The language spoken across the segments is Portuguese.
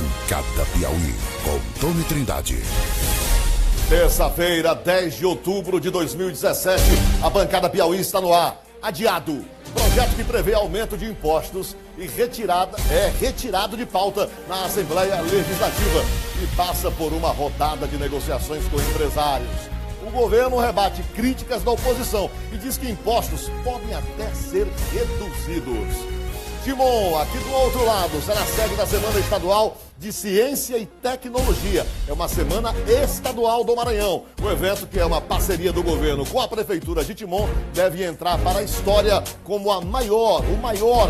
Bancada Piauí, com Tony Trindade. Terça-feira, 10 de outubro de 2017, a Bancada Piauí está no ar. Adiado. Projeto que prevê aumento de impostos e retirado de pauta na Assembleia Legislativa e passa por uma rodada de negociações com empresários. O governo rebate críticas da oposição e diz que impostos podem até ser reduzidos. Timon, aqui do outro lado, será a sede da Semana Estadual de Ciência e Tecnologia. É uma semana estadual do Maranhão. O evento, que é uma parceria do governo com a Prefeitura de Timon, deve entrar para a história como o maior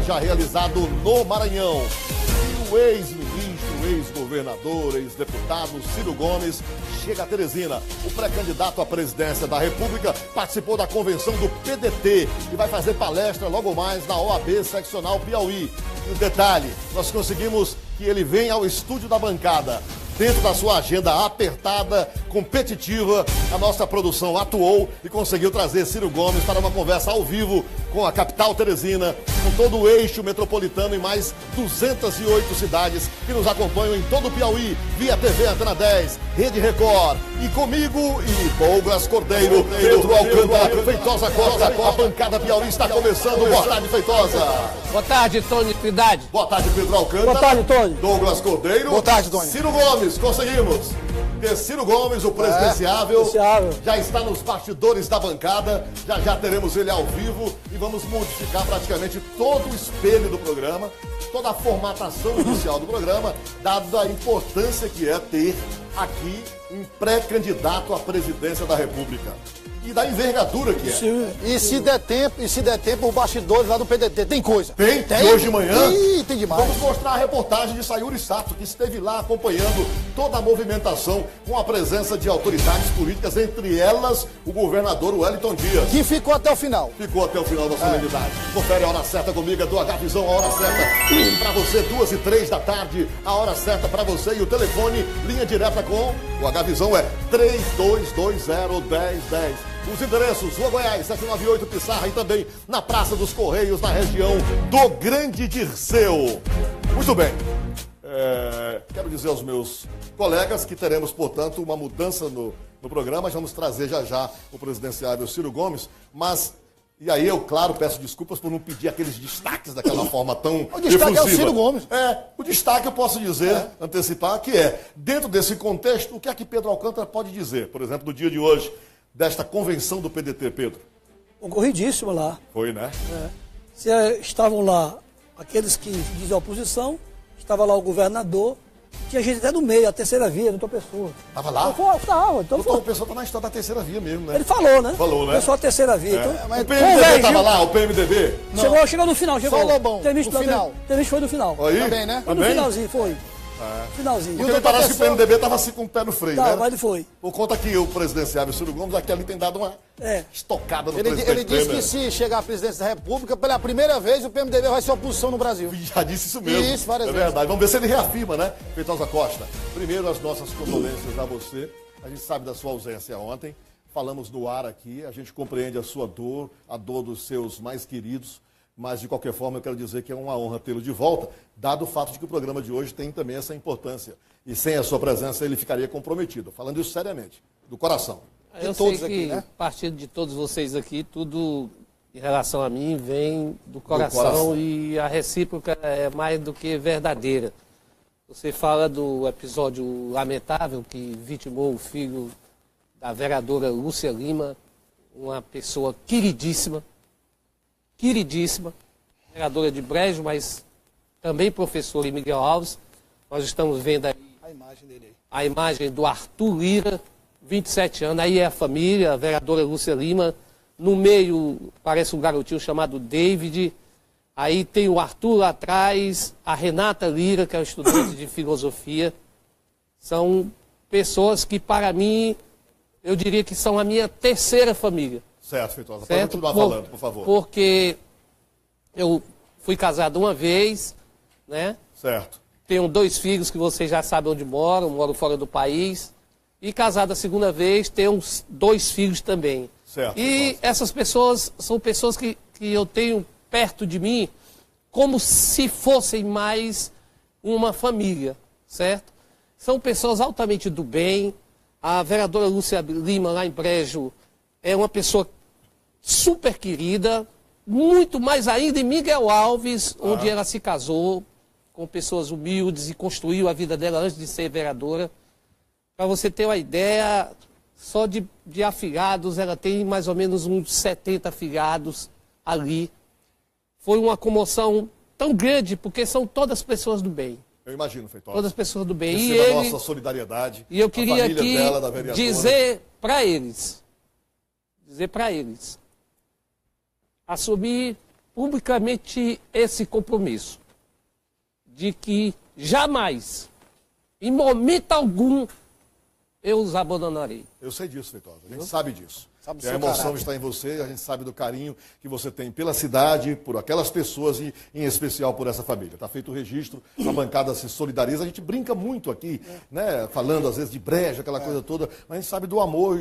já realizado no Maranhão. E o ex-ministro, ex-governador, ex-deputado Ciro Gomes chega a Teresina. O pré-candidato à presidência da República participou da convenção do PDT e vai fazer palestra logo mais na OAB Seccional Piauí. E o detalhe, nós conseguimos que ele venha ao estúdio da bancada. Dentro da sua agenda apertada, competitiva, a nossa produção atuou e conseguiu trazer Ciro Gomes para uma conversa ao vivo com a capital Teresina, com todo o eixo metropolitano e mais 208 cidades que nos acompanham em todo o Piauí, via TV Antena 10, Rede Record. E comigo e Douglas Cordeiro, Pedro Alcântara, Feitosa Costa. A Bancada Piauí está começando. Boa tarde, Feitosa. Boa tarde, Tony Trindade. Boa tarde, Pedro Alcântara. Boa tarde, Tony. Douglas Cordeiro. Boa tarde, Tony. Ciro Gomes, conseguimos. E Ciro Gomes, o presidenciável, já está nos bastidores da bancada. Já teremos ele ao vivo e vamos modificar praticamente todo o espelho do programa, toda a formatação inicial do programa, dado a importância que é ter aqui um pré-candidato à presidência da República. E da envergadura que é. Sim. E se der tempo, os bastidores lá do PDT, tem coisa. Tem? Hoje de manhã? Ih, tem demais. Vamos mostrar a reportagem de Sayuri Sato, que esteve lá acompanhando toda a movimentação com a presença de autoridades políticas, entre elas o governador Wellington Dias. Que ficou até o final. Ficou até o final da solenidade. Confere a hora certa comigo, é do H-Visão, a hora certa para você, 2 e 3 da tarde, a hora certa para você. E o telefone, linha direta com o H-Visão é 3220-1010. Os endereços, Rua Goiás, 798 Pissarra e também na Praça dos Correios, na região do Grande Dirceu. Muito bem. Quero dizer aos meus colegas que teremos, portanto, uma mudança no programa. Vamos trazer já o presidenciável Ciro Gomes, mas... E aí eu, claro, peço desculpas por não pedir aqueles destaques daquela forma tão O destaque efusiva. é o Ciro Gomes. O destaque eu posso dizer, antecipar, que dentro desse contexto, o que é que Pedro Alcântara pode dizer, por exemplo, do dia de hoje, desta convenção do PDT, Pedro? Concorridíssimo lá. Foi, né? Estavam lá aqueles que dizem oposição, estava lá o governador, tinha gente até no meio, a terceira via, doutor Pessoa. Estava lá? Estava. Então, o pessoal está na história da terceira via mesmo, né? ele falou, né? Falou, né? Pessoal, a terceira via. Então, o PMDB estava lá, o PMDB? Chegou no final. Só o Lobão, no final. Foi no final. Aí? Também, né? Foi no finalzinho, foi. Finalzinho. Porque me parece que o PMDB estava assim com o pé no freio, né? Mas ele foi. Por conta que o presidenciável Ciro Gomes aqui ali tem dado uma estocada no presidente. Ele disse que se chegar à presidência da República, pela primeira vez o PMDB vai ser oposição no Brasil. Já disse isso mesmo. Isso, várias vezes. Verdade. Vamos ver se ele reafirma, né? Feitosa Costa. Primeiro, as nossas condolências a você. A gente sabe da sua ausência ontem. Falamos no ar aqui. A gente compreende a sua dor, a dor dos seus mais queridos. Mas, de qualquer forma, eu quero dizer que é uma honra tê-lo de volta, dado o fato de que o programa de hoje tem também essa importância. E sem a sua presença, ele ficaria comprometido. Falando isso seriamente, do coração. Eu sei que, a partir de todos vocês aqui, tudo em relação a mim vem do coração e a recíproca é mais do que verdadeira. Você fala do episódio lamentável que vitimou o filho da vereadora Lúcia Lima, uma pessoa queridíssima, vereadora de Brejo, mas também professora em Miguel Alves. Nós estamos vendo aí a imagem do Arthur Lira, 27 anos, aí é a família, a vereadora Lúcia Lima, no meio parece um garotinho chamado David, aí tem o Arthur lá atrás, a Renata Lira, que é uma estudante de filosofia. São pessoas que, para mim, eu diria que são a minha terceira família. Certo, Feitosa. Pode continuar falando, por favor. Porque eu fui casado uma vez, né? Certo. Tenho 2 filhos que vocês já sabem onde moram, moro fora do país. E casado a segunda vez, tenho 2 filhos também. Certo. E essas pessoas são pessoas que eu tenho perto de mim como se fossem mais uma família. certo? São pessoas altamente do bem. A vereadora Lúcia Lima, lá em Brejo, é uma pessoa super querida, muito mais ainda em Miguel Alves, onde ela se casou com pessoas humildes e construiu a vida dela antes de ser vereadora. Para você ter uma ideia, só de afiliados, ela tem mais ou menos uns 70 afiliados ali. Foi uma comoção tão grande, porque são todas pessoas do bem. Eu imagino, Feitosa. Todas pessoas do bem. E a nossa solidariedade. E eu queria aqui dizer para eles, assumir publicamente esse compromisso de que jamais, em momento algum, eu os abandonarei. Eu sei disso, Feitosa. A gente sabe disso. E a emoção está em você, a gente sabe do carinho que você tem pela cidade, por aquelas pessoas e, em especial, por essa família. Está feito o registro, a bancada se solidariza. A gente brinca muito aqui, né, falando às vezes de Brejo, aquela coisa toda, mas a gente sabe do amor,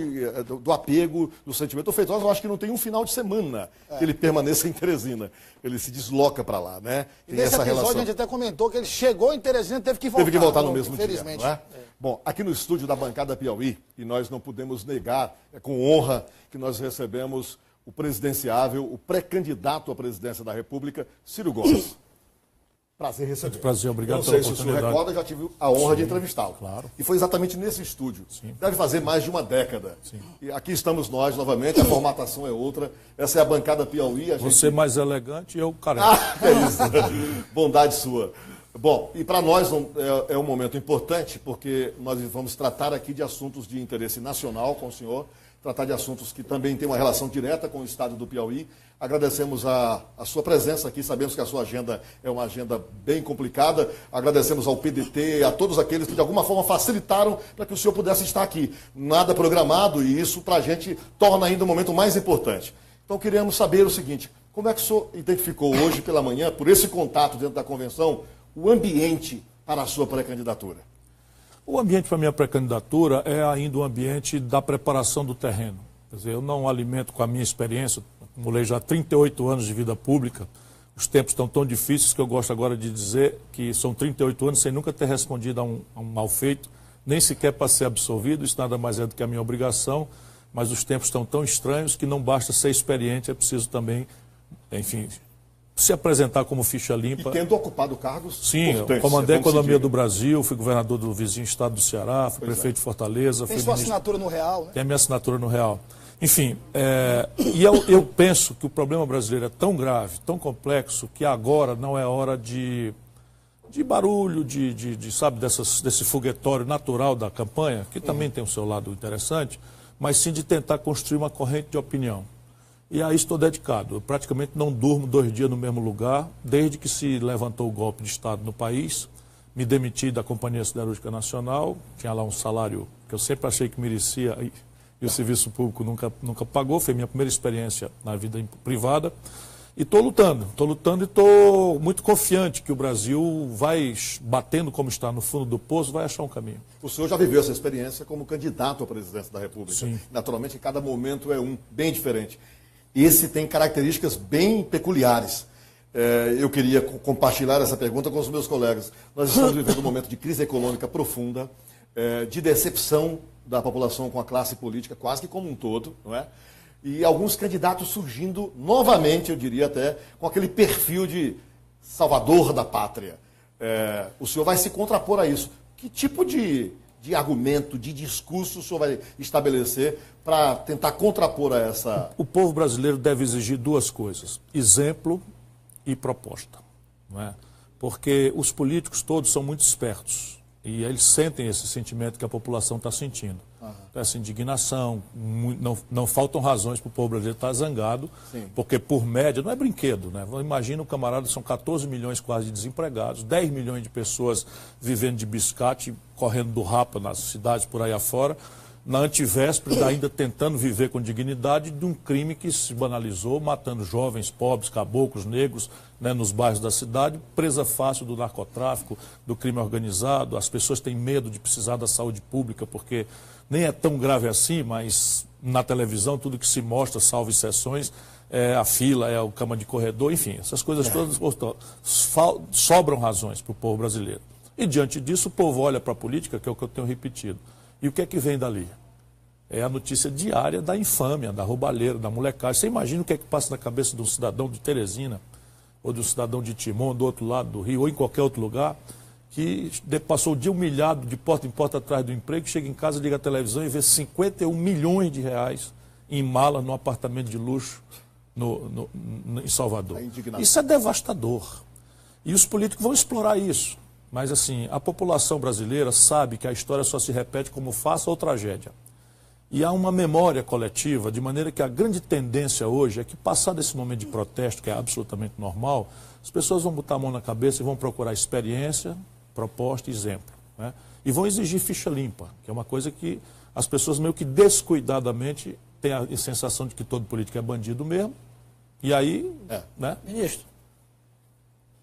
do apego, do sentimento. O Feitosa, eu acho que não tem um final de semana que ele permaneça em Teresina. Ele se desloca para lá, né? Tem nesse essa episódio relação. A gente até comentou que ele chegou em Teresina e teve que voltar. Teve que voltar no mesmo dia, não é? Bom, aqui no estúdio da bancada Piauí, e nós não podemos negar, é com honra que nós recebemos o presidenciável, o pré-candidato à presidência da República, Ciro Gomes. Prazer receber. Muito prazer, obrigado pela oportunidade. Eu não sei se o senhor recorda, já tive a honra de entrevistá-lo. Claro. E foi exatamente nesse estúdio. Sim. Deve fazer mais de uma década. Sim. E aqui estamos nós novamente, a formatação é outra. Essa é a bancada Piauí. Você mais elegante e eu careca. É isso. Bondade sua. Bom, e para nós é um momento importante, porque nós vamos tratar aqui de assuntos de interesse nacional com o senhor, tratar de assuntos que também têm uma relação direta com o estado do Piauí. Agradecemos a sua presença aqui, sabemos que a sua agenda é uma agenda bem complicada. Agradecemos ao PDT, a todos aqueles que de alguma forma facilitaram para que o senhor pudesse estar aqui. Nada programado e isso para a gente torna ainda um momento mais importante. Então queríamos saber o seguinte, como é que o senhor identificou hoje pela manhã, por esse contato dentro da convenção, o ambiente para a sua pré-candidatura? O ambiente para a minha pré-candidatura é ainda um ambiente da preparação do terreno. Quer dizer, eu não alimento com a minha experiência, acumulei já 38 anos de vida pública, os tempos estão tão difíceis que eu gosto agora de dizer que são 38 anos sem nunca ter respondido a um mal feito, nem sequer para ser absolvido, isso nada mais é do que a minha obrigação, mas os tempos estão tão estranhos que não basta ser experiente, é preciso também, enfim, se apresentar como ficha limpa. E tendo ocupado cargos Sim, comandei a economia do Brasil, fui governador do vizinho estado do Ceará, fui prefeito de Fortaleza. Tem sua assinatura no Real, né? Tem a minha assinatura no Real. Enfim, e eu penso que o problema brasileiro é tão grave, tão complexo, que agora não é hora de barulho, sabe, desse foguetório natural da campanha, que também tem o seu lado interessante, mas sim de tentar construir uma corrente de opinião. E a isso estou dedicado. Eu praticamente não durmo 2 dias no mesmo lugar, desde que se levantou o golpe de Estado no país. Me demiti da Companhia Siderúrgica Nacional, tinha lá um salário que eu sempre achei que merecia e o serviço público nunca pagou. Foi minha primeira experiência na vida privada. E estou lutando e estou muito confiante que o Brasil vai, batendo como está no fundo do poço, vai achar um caminho. O senhor já viveu essa experiência como candidato à presidência da República. Sim. Naturalmente, cada momento é bem diferente. Esse tem características bem peculiares. Eu queria compartilhar essa pergunta com os meus colegas. Nós estamos vivendo um momento de crise econômica profunda, de decepção da população com a classe política, quase que como um todo, não é? E alguns candidatos surgindo novamente, eu diria até, com aquele perfil de salvador da pátria. O senhor vai se contrapor a isso. Que tipo de argumento, de discurso o senhor vai estabelecer para tentar contrapor a essa... O povo brasileiro deve exigir 2 coisas, exemplo e proposta. Não é? Porque os políticos todos são muito espertos e eles sentem esse sentimento que a população está sentindo. Então, essa indignação, não faltam razões para o povo brasileiro estar zangado, sim, porque por média, não é brinquedo, né? Imagina o camarada, são 14 milhões quase de desempregados, 10 milhões de pessoas vivendo de biscate, correndo do rapa nas cidades por aí afora, na antivéspera, ainda tentando viver com dignidade de um crime que se banalizou, matando jovens, pobres, caboclos, negros, né, nos bairros da cidade, presa fácil do narcotráfico, do crime organizado. As pessoas têm medo de precisar da saúde pública, porque nem é tão grave assim, mas na televisão tudo que se mostra, salvo exceções, é a fila, é o cama de corredor, enfim, essas coisas todas sobram razões para o povo brasileiro. E diante disso o povo olha para a política, que é o que eu tenho repetido. E o que é que vem dali? É a notícia diária da infâmia, da roubalheira, da molecagem. Você imagina o que é que passa na cabeça de um cidadão de Teresina, ou de um cidadão de Timon, do outro lado do Rio, ou em qualquer outro lugar, que passou o dia humilhado de porta em porta atrás do emprego, chega em casa, liga a televisão e vê 51 milhões de reais em mala num apartamento de luxo em Salvador. Isso é devastador. E os políticos vão explorar isso. Mas, assim, a população brasileira sabe que a história só se repete como farsa ou tragédia. E há uma memória coletiva, de maneira que a grande tendência hoje é que, passado esse momento de protesto, que é absolutamente normal, as pessoas vão botar a mão na cabeça e vão procurar experiência, proposta e exemplo, né? E vão exigir ficha limpa, que é uma coisa que as pessoas meio que descuidadamente têm a sensação de que todo político é bandido mesmo, e aí... né? Ministro,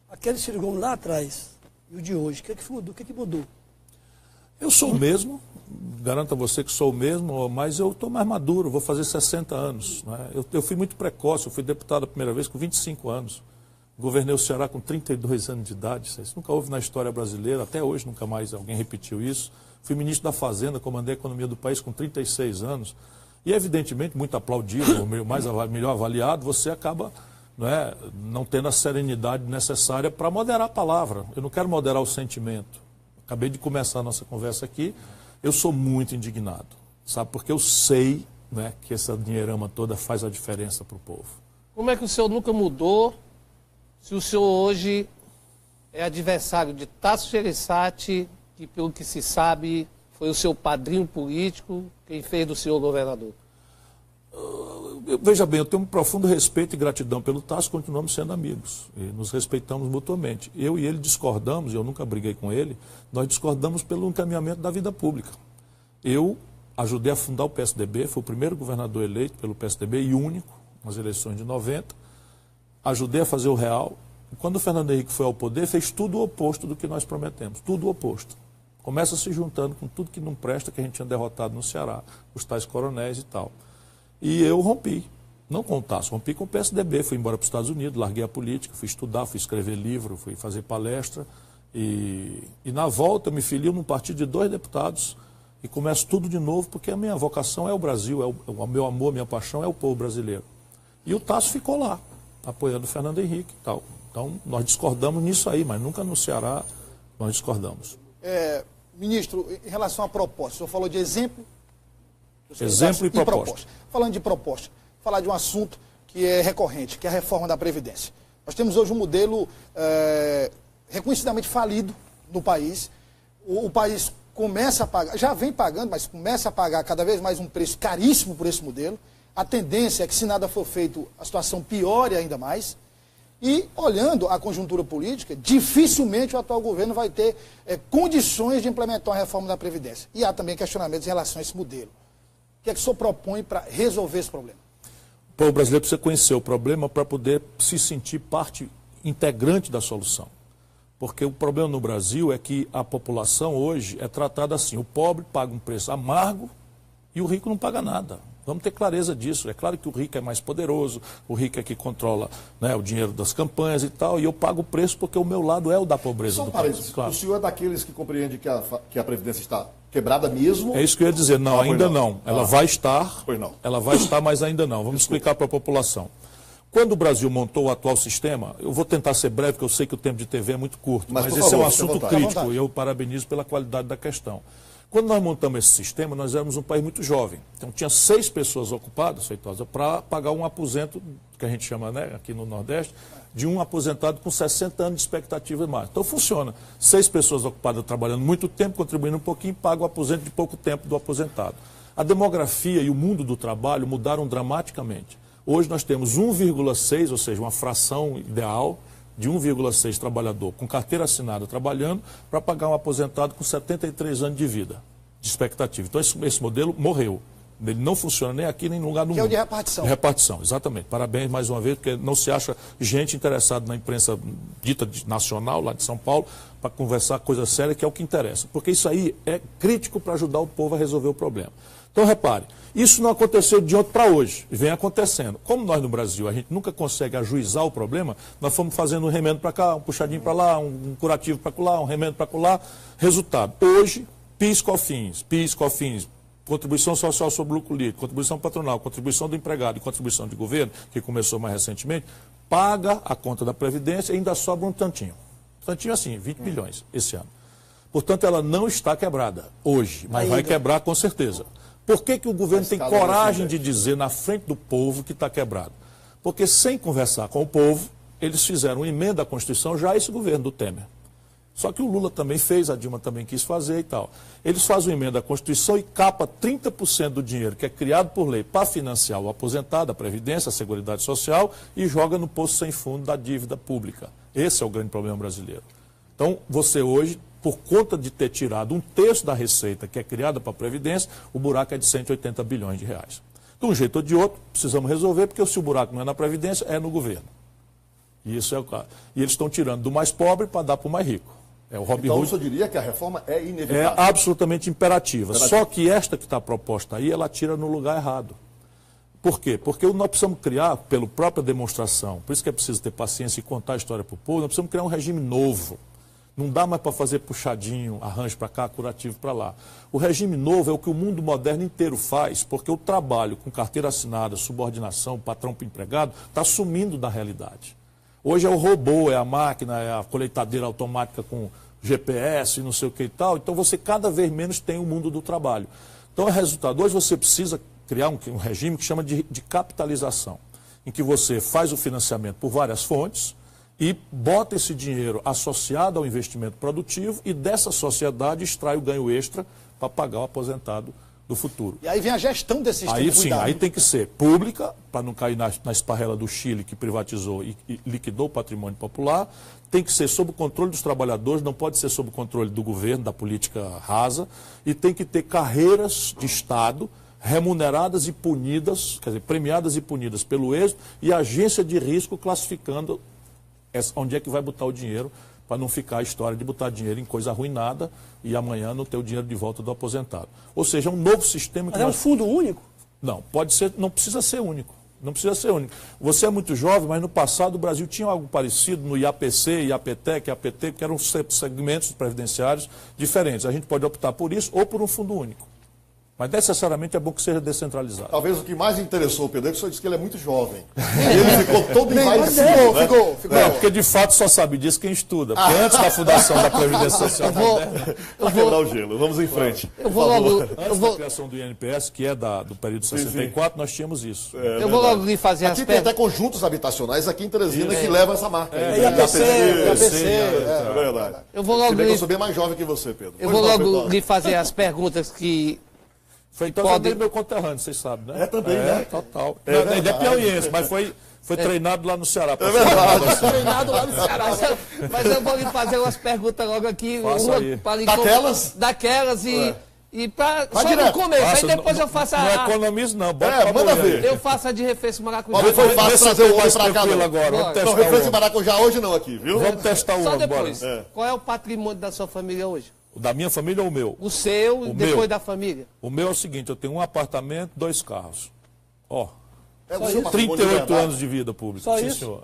aquele Ciro Gomes lá atrás e o de hoje, o que mudou? Eu sou o mesmo, garanto a você que sou o mesmo, mas eu estou mais maduro, vou fazer 60 anos. Né? Eu fui muito precoce, eu fui deputado a primeira vez com 25 anos. Governei o Ceará com 32 anos de idade, isso nunca houve na história brasileira, até hoje nunca mais alguém repetiu isso. Fui ministro da Fazenda, comandei a economia do país com 36 anos. E, evidentemente, muito aplaudido, melhor avaliado, você acaba não tendo a serenidade necessária para moderar a palavra. Eu não quero moderar o sentimento. Acabei de começar a nossa conversa aqui, eu sou muito indignado, sabe? Porque eu sei, né, que essa dinheirama toda faz a diferença para o povo. Como é que o senhor nunca mudou se o senhor hoje é adversário de Tasso Gereissati, que, pelo que se sabe, foi o seu padrinho político, quem fez do senhor governador? Veja bem, eu tenho um profundo respeito e gratidão pelo Tasso, continuamos sendo amigos, e nos respeitamos mutuamente. Eu e ele discordamos, eu nunca briguei com ele, nós discordamos pelo encaminhamento da vida pública. Eu ajudei a fundar o PSDB, fui o primeiro governador eleito pelo PSDB e único nas eleições de 90, ajudei a fazer o Real, e quando o Fernando Henrique foi ao poder, fez tudo o oposto do que nós prometemos, tudo o oposto. Começa se juntando com tudo que não presta, que a gente tinha derrotado no Ceará, os tais coronéis e tal. E eu rompi, não com o Tasso, rompi com o PSDB, fui embora para os Estados Unidos, larguei a política, fui estudar, fui escrever livro, fui fazer palestra. E na volta eu me filio num partido de 2 deputados e começo tudo de novo, porque a minha vocação é o Brasil, o meu amor, minha paixão é o povo brasileiro. E o Tasso ficou lá, apoiando o Fernando Henrique e tal. Então nós discordamos nisso aí, mas nunca no Ceará nós discordamos. Ministro, em relação à proposta, o senhor falou de exemplo... Exemplo e proposta. Falando de proposta, falar de um assunto que é recorrente, que é a reforma da Previdência. Nós temos hoje um modelo reconhecidamente falido no país. O país começa a pagar, já vem pagando, mas começa a pagar cada vez mais um preço caríssimo por esse modelo. A tendência é que, se nada for feito, a situação piore ainda mais. E, olhando a conjuntura política, dificilmente o atual governo vai ter condições de implementar a reforma da Previdência. E há também questionamentos em relação a esse modelo. O que é que o senhor propõe para resolver esse problema? O povo brasileiro precisa conhecer o problema para poder se sentir parte integrante da solução. Porque o problema no Brasil é que a população hoje é tratada assim. O pobre paga um preço amargo e o rico não paga nada. Vamos ter clareza disso. É claro que o rico é mais poderoso, o rico é que controla, né, o dinheiro das campanhas e tal, e eu pago o preço porque o meu lado é o da pobreza do país. Claro. O senhor é daqueles que compreende que a Previdência está quebrada mesmo? É isso que eu ia dizer. Não, ainda não. Ela vai estar, Pois não. Ela vai estar, mas ainda não. Vamos explicar para a população. Quando o Brasil montou o atual sistema, eu vou tentar ser breve, porque eu sei que o tempo de TV é muito curto, mas esse é um assunto crítico e eu parabenizo pela qualidade da questão. Quando nós montamos esse sistema, nós éramos um país muito jovem. Então tinha 6 pessoas ocupadas, Feitosa, para pagar um aposento, que a gente chama, né, aqui no Nordeste, de um aposentado com 60 anos de expectativa e mais. Então funciona. 6 pessoas ocupadas trabalhando muito tempo, contribuindo um pouquinho, pagam o aposento de pouco tempo do aposentado. A demografia e o mundo do trabalho mudaram dramaticamente. Hoje nós temos 1,6, ou seja, uma fração ideal de 1,6 trabalhador com carteira assinada trabalhando para pagar um aposentado com 73 anos de vida, de expectativa. Então esse modelo morreu. Ele não funciona nem aqui nem no lugar do mundo. Que é o de repartição. De repartição, exatamente. Parabéns mais uma vez, porque não se acha gente interessada na imprensa dita nacional, lá de São Paulo, para conversar coisa séria, que é o que interessa. Porque isso aí é crítico para ajudar o povo a resolver o problema. Então, repare, isso não aconteceu de ontem para hoje, vem acontecendo. Como nós no Brasil, a gente nunca consegue ajuizar o problema, nós fomos fazendo um remendo para cá, um puxadinho para lá, um curativo para lá, um remendo para lá. Resultado, hoje, PIS, COFINS, contribuição social sobre o lucro líquido, contribuição patronal, contribuição do empregado e contribuição de governo, que começou mais recentemente, paga a conta da Previdência e ainda sobra um tantinho. Tantinho assim, 20 bilhões esse ano. Portanto, ela não está quebrada hoje, mas vai quebrar com certeza. Por que o governo tem coragem de dizer na frente do povo que está quebrado? Porque sem conversar com o povo, eles fizeram uma emenda à Constituição, já esse governo do Temer. Só que o Lula também fez, a Dilma também quis fazer e tal. Eles fazem uma emenda à Constituição e capa 30% do dinheiro que é criado por lei para financiar o aposentado, a Previdência, a Seguridade Social e joga no poço sem fundo da dívida pública. Esse é o grande problema brasileiro. Então, você hoje, por conta de ter tirado um terço da receita que é criada para a Previdência, o buraco é de 180 bilhões de reais. De um jeito ou de outro, precisamos resolver, porque se o buraco não é na Previdência, é no governo. E isso é o caso. E eles estão tirando do mais pobre para dar para o mais rico. É o Robin Hood. Então, eu diria que a reforma é inevitável. É absolutamente imperativa. Só que esta que está proposta aí, ela tira no lugar errado. Por quê? Porque nós precisamos criar, pela própria demonstração, por isso que é preciso ter paciência e contar a história para o povo, nós precisamos criar um regime novo. Não dá mais para fazer puxadinho, arranjo para cá, curativo para lá. O regime novo é o que o mundo moderno inteiro faz, porque o trabalho com carteira assinada, subordinação, patrão para empregado, está sumindo da realidade. Hoje é o robô, é a máquina, é a colheitadeira automática com GPS e não sei o que e tal. Então você cada vez menos tem o mundo do trabalho. Então, resultado, hoje você precisa criar um regime que chama de capitalização, em que você faz o financiamento por várias fontes, e bota esse dinheiro associado ao investimento produtivo e dessa sociedade extrai o ganho extra para pagar o aposentado do futuro. E aí vem a gestão desse sistema. Aí sim, aí tem que ser pública, para não cair na esparrela do Chile, que privatizou e liquidou o patrimônio popular, tem que ser sob o controle dos trabalhadores, não pode ser sob o controle do governo, da política rasa, e tem que ter carreiras de Estado remuneradas e punidas, quer dizer, premiadas e punidas pelo êxito, e agência de risco classificando onde é que vai botar o dinheiro, para não ficar a história de botar dinheiro em coisa arruinada e amanhã não ter o dinheiro de volta do aposentado. Ou seja, é um novo sistema... Mas é um fundo único? Não, pode ser, não precisa ser único. Não precisa ser único. Você é muito jovem, mas no passado o Brasil tinha algo parecido no IAPC, IAPTEC, IAPT, que eram segmentos previdenciários diferentes. A gente pode optar por isso ou por um fundo único. Mas necessariamente é bom que seja descentralizado. Talvez o que mais interessou o Pedro é que o senhor disse que ele é muito jovem. Ele ficou todo envaidecido, né? Ficou. É, porque de fato só sabe disso quem estuda. Porque antes da fundação da Previdência Social... Para quebrar o gelo, vamos em frente. Antes da criação do INPS, que é do período 64, nós tínhamos isso. Eu vou logo lhe fazer aqui tem até conjuntos habitacionais aqui em Teresina que levam essa marca. IAPC. É verdade. Eu vou logo eu sou bem mais jovem que você, Pedro. Eu vou logo lhe fazer as perguntas que... Foi então também meu conterrâneo, vocês sabem, né? É também, né? Total. Ele é piauiense, mas foi treinado lá no Ceará. É verdade. Treinado lá no Ceará. Mas eu vou lhe fazer umas perguntas logo aqui. Daquelas e para só no começo, aí depois eu faço Não economizo não, manda ver. Eu faço a de refeição maracujá. Mas foi fácil trazer o homem para cá agora. Vamos testar o refeição de maracujá hoje não aqui, viu? Vamos testar o Só homem, depois. bora. Qual é o patrimônio da sua família hoje? O da minha família ou o meu? O seu, depois da família. O meu é o seguinte, eu tenho um apartamento, 2 carros. Ó, É o seu 38 anos de vida pública. Só sim, isso? senhor.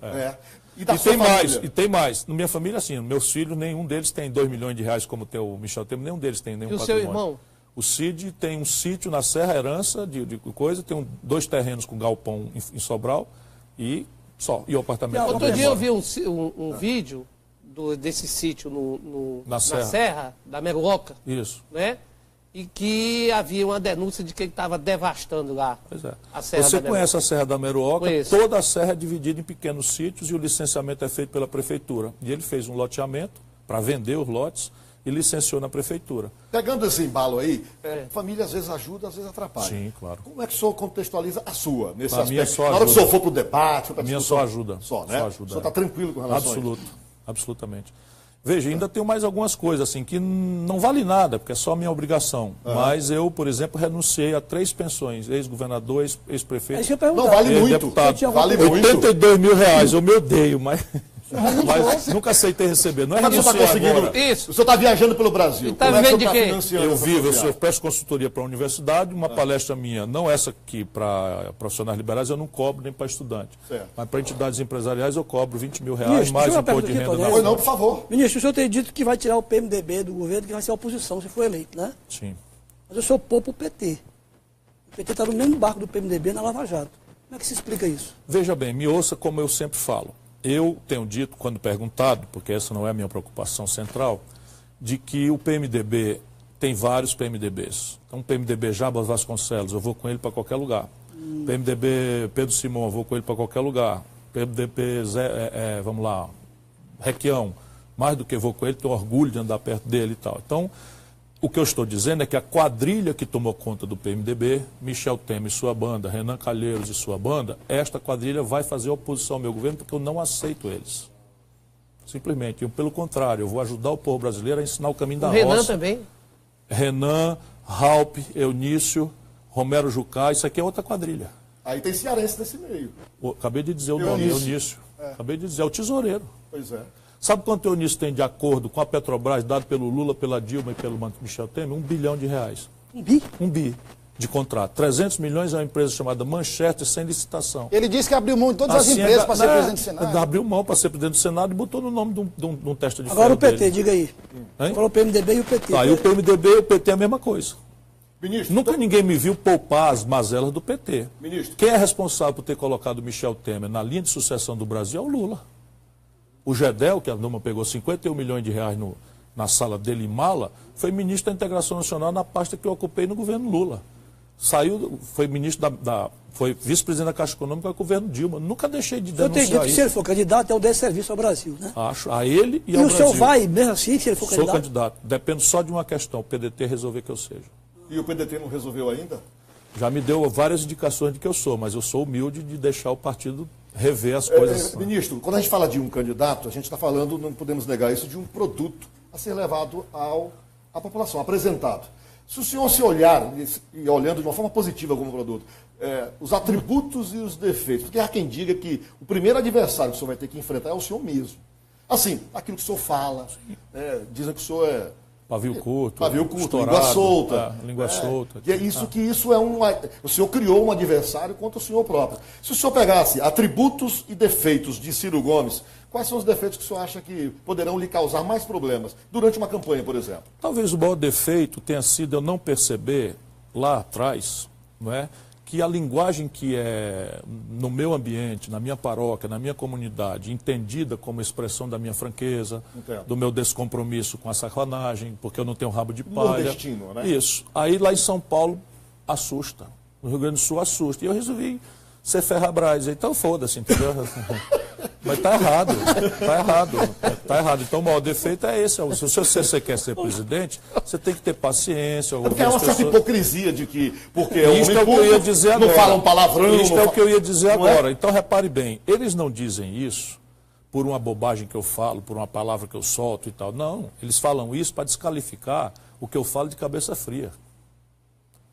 E da E sua tem família? mais, e tem mais. Na minha família, assim, meus filhos, nenhum deles tem 2 milhões de reais, como tem o Michel Temer, nenhum deles tem nenhum E o seu patrimônio. irmão? O Cid tem um sítio na Serra, herança de coisa, tem 2 terrenos com galpão em Sobral e só. E o apartamento. Outro dia eu vi um vídeo desse sítio na Serra, da Meruoca. Isso. Né? E que havia uma denúncia de que ele estava devastando lá Pois é. a Serra Você da conhece a Serra da Meruoca? Conheço. Toda a serra é dividida em pequenos sítios e o licenciamento é feito pela prefeitura. E ele fez um loteamento para vender os lotes e licenciou na prefeitura. Pegando esse embalo aí, família às vezes ajuda, às vezes atrapalha. Sim, claro. Como é que o senhor contextualiza a sua, nesse A minha aspecto? só Na hora que o ajuda. senhor for para o debate, A minha só ajuda. Só, né? Só ajuda. O senhor está tranquilo com relação a isso? Absolutamente. Veja, ainda tenho mais algumas coisas assim que não vale nada, porque é só minha obrigação. Mas eu, por exemplo, renunciei a 3 pensões, ex-governador, ex-prefeito. Não, vale muito. Deputado. Vale muito. 82 mil reais, eu me odeio, mas Mas nunca aceitei receber. Não é Mas o senhor está conseguindo. agora. Isso. O senhor está viajando pelo Brasil. Está Como é que o vivendo senhor de está quê? financiando Eu essa vivo, eu viagem? presto consultoria para a universidade, uma palestra minha, não essa aqui para profissionais liberais, eu não cobro nem para estudante. Certo. Mas para entidades empresariais eu cobro R$20 mil, Ministro, mais deixa eu imposto de perguntar renda aqui, na Pois não, por favor. Ministro, o senhor tem dito que vai tirar o PMDB do governo, que vai ser a oposição, se for eleito, né? Sim. Mas eu sou pouco o PT. O PT está no mesmo barco do PMDB na Lava Jato. Como é que se explica isso? Veja bem, me ouça como eu sempre falo. Eu tenho dito, quando perguntado, porque essa não é a minha preocupação central, de que o PMDB tem vários PMDBs. Então, o PMDB Jabas Vasconcelos, eu vou com ele para qualquer lugar. PMDB Pedro Simão, eu vou com ele para qualquer lugar. PMDB vamos lá, Requião, mais do que vou com ele, tenho orgulho de andar perto dele e tal. Então, o que eu estou dizendo é que a quadrilha que tomou conta do PMDB, Michel Temer e sua banda, Renan Calheiros e sua banda, esta quadrilha vai fazer oposição ao meu governo porque eu não aceito eles. Simplesmente. Pelo contrário, eu vou ajudar o povo brasileiro a ensinar o caminho da roça. Renan também. Renan, Raup, Eunício, Romero Jucá, isso aqui é outra quadrilha. Aí tem cearense nesse meio. Acabei de dizer o nome, Eunício. Acabei de dizer, é o tesoureiro. Pois é. Sabe quanto o Eunício tem de acordo com a Petrobras, dado pelo Lula, pela Dilma e pelo Michel Temer? R$1 bilhão. Um bi? 1 bi de contrato. 300 milhões é uma empresa chamada Manchester, sem licitação. Ele disse que abriu mão de todas as Assim, empresas para ser presidente do Senado. Abriu mão para ser presidente do Senado e botou no nome de um teste de Agora o PT, dele. diga aí. Hein? Falou o PMDB e o PT. Aí o PMDB e o PT é a mesma coisa. Ministro, Nunca ninguém me viu poupar as mazelas do PT. Ministro. Quem é responsável por ter colocado o Michel Temer na linha de sucessão do Brasil é o Lula. O Gedel, que a Numa pegou 51 milhões de reais na sala dele em mala, foi ministro da Integração Nacional na pasta que eu ocupei no governo Lula. Saiu, foi ministro foi vice-presidente da Caixa Econômica do governo Dilma. Nunca deixei de O senhor tem denunciar dito que isso. se ele for candidato é o desserviço ao Brasil, né? Acho, a ele e E ao o Brasil. senhor vai mesmo assim, se ele for Sou candidato? candidato. Depende só de uma questão, o PDT resolver que eu seja. E o PDT não resolveu ainda? Já me deu várias indicações de que eu sou, mas eu sou humilde de deixar o partido rever as coisas. Ministro, quando a gente fala de um candidato, a gente está falando, não podemos negar isso, de um produto a ser levado à população, apresentado. Se o senhor se olhar, e olhando de uma forma positiva como produto, os atributos e os defeitos, porque há quem diga que o primeiro adversário que o senhor vai ter que enfrentar é o senhor mesmo. Assim, aquilo que o senhor fala, dizem que o senhor é... Pavio curto, língua solta. Língua solta. E é isso que isso é o senhor criou um adversário contra o senhor próprio. Se o senhor pegasse atributos e defeitos de Ciro Gomes, quais são os defeitos que o senhor acha que poderão lhe causar mais problemas durante uma campanha, por exemplo? Talvez o maior defeito tenha sido eu não perceber lá atrás, não é, que a linguagem que é no meu ambiente, na minha paróquia, na minha comunidade, entendida como expressão da minha franqueza, Entendo. do meu descompromisso com a sacanagem, porque eu não tenho rabo de palha. Nordestino, né? Isso. Aí lá em São Paulo assusta. No Rio Grande do Sul assusta. E eu resolvi ser Ferrabras. Então foda-se, entendeu? Mas tá errado, tá errado, tá errado. Então o maior defeito é esse. Se você quer ser presidente, você tem que ter paciência. Porque há uma certa hipocrisia de que, porque é Isto homem é o que eu ia público, dizer não agora. falam palavrão. Isto é o que eu ia dizer não é? agora. Então repare bem, eles não dizem isso por uma bobagem que eu falo, por uma palavra que eu solto e tal. Não, eles falam isso para desqualificar o que eu falo de cabeça fria.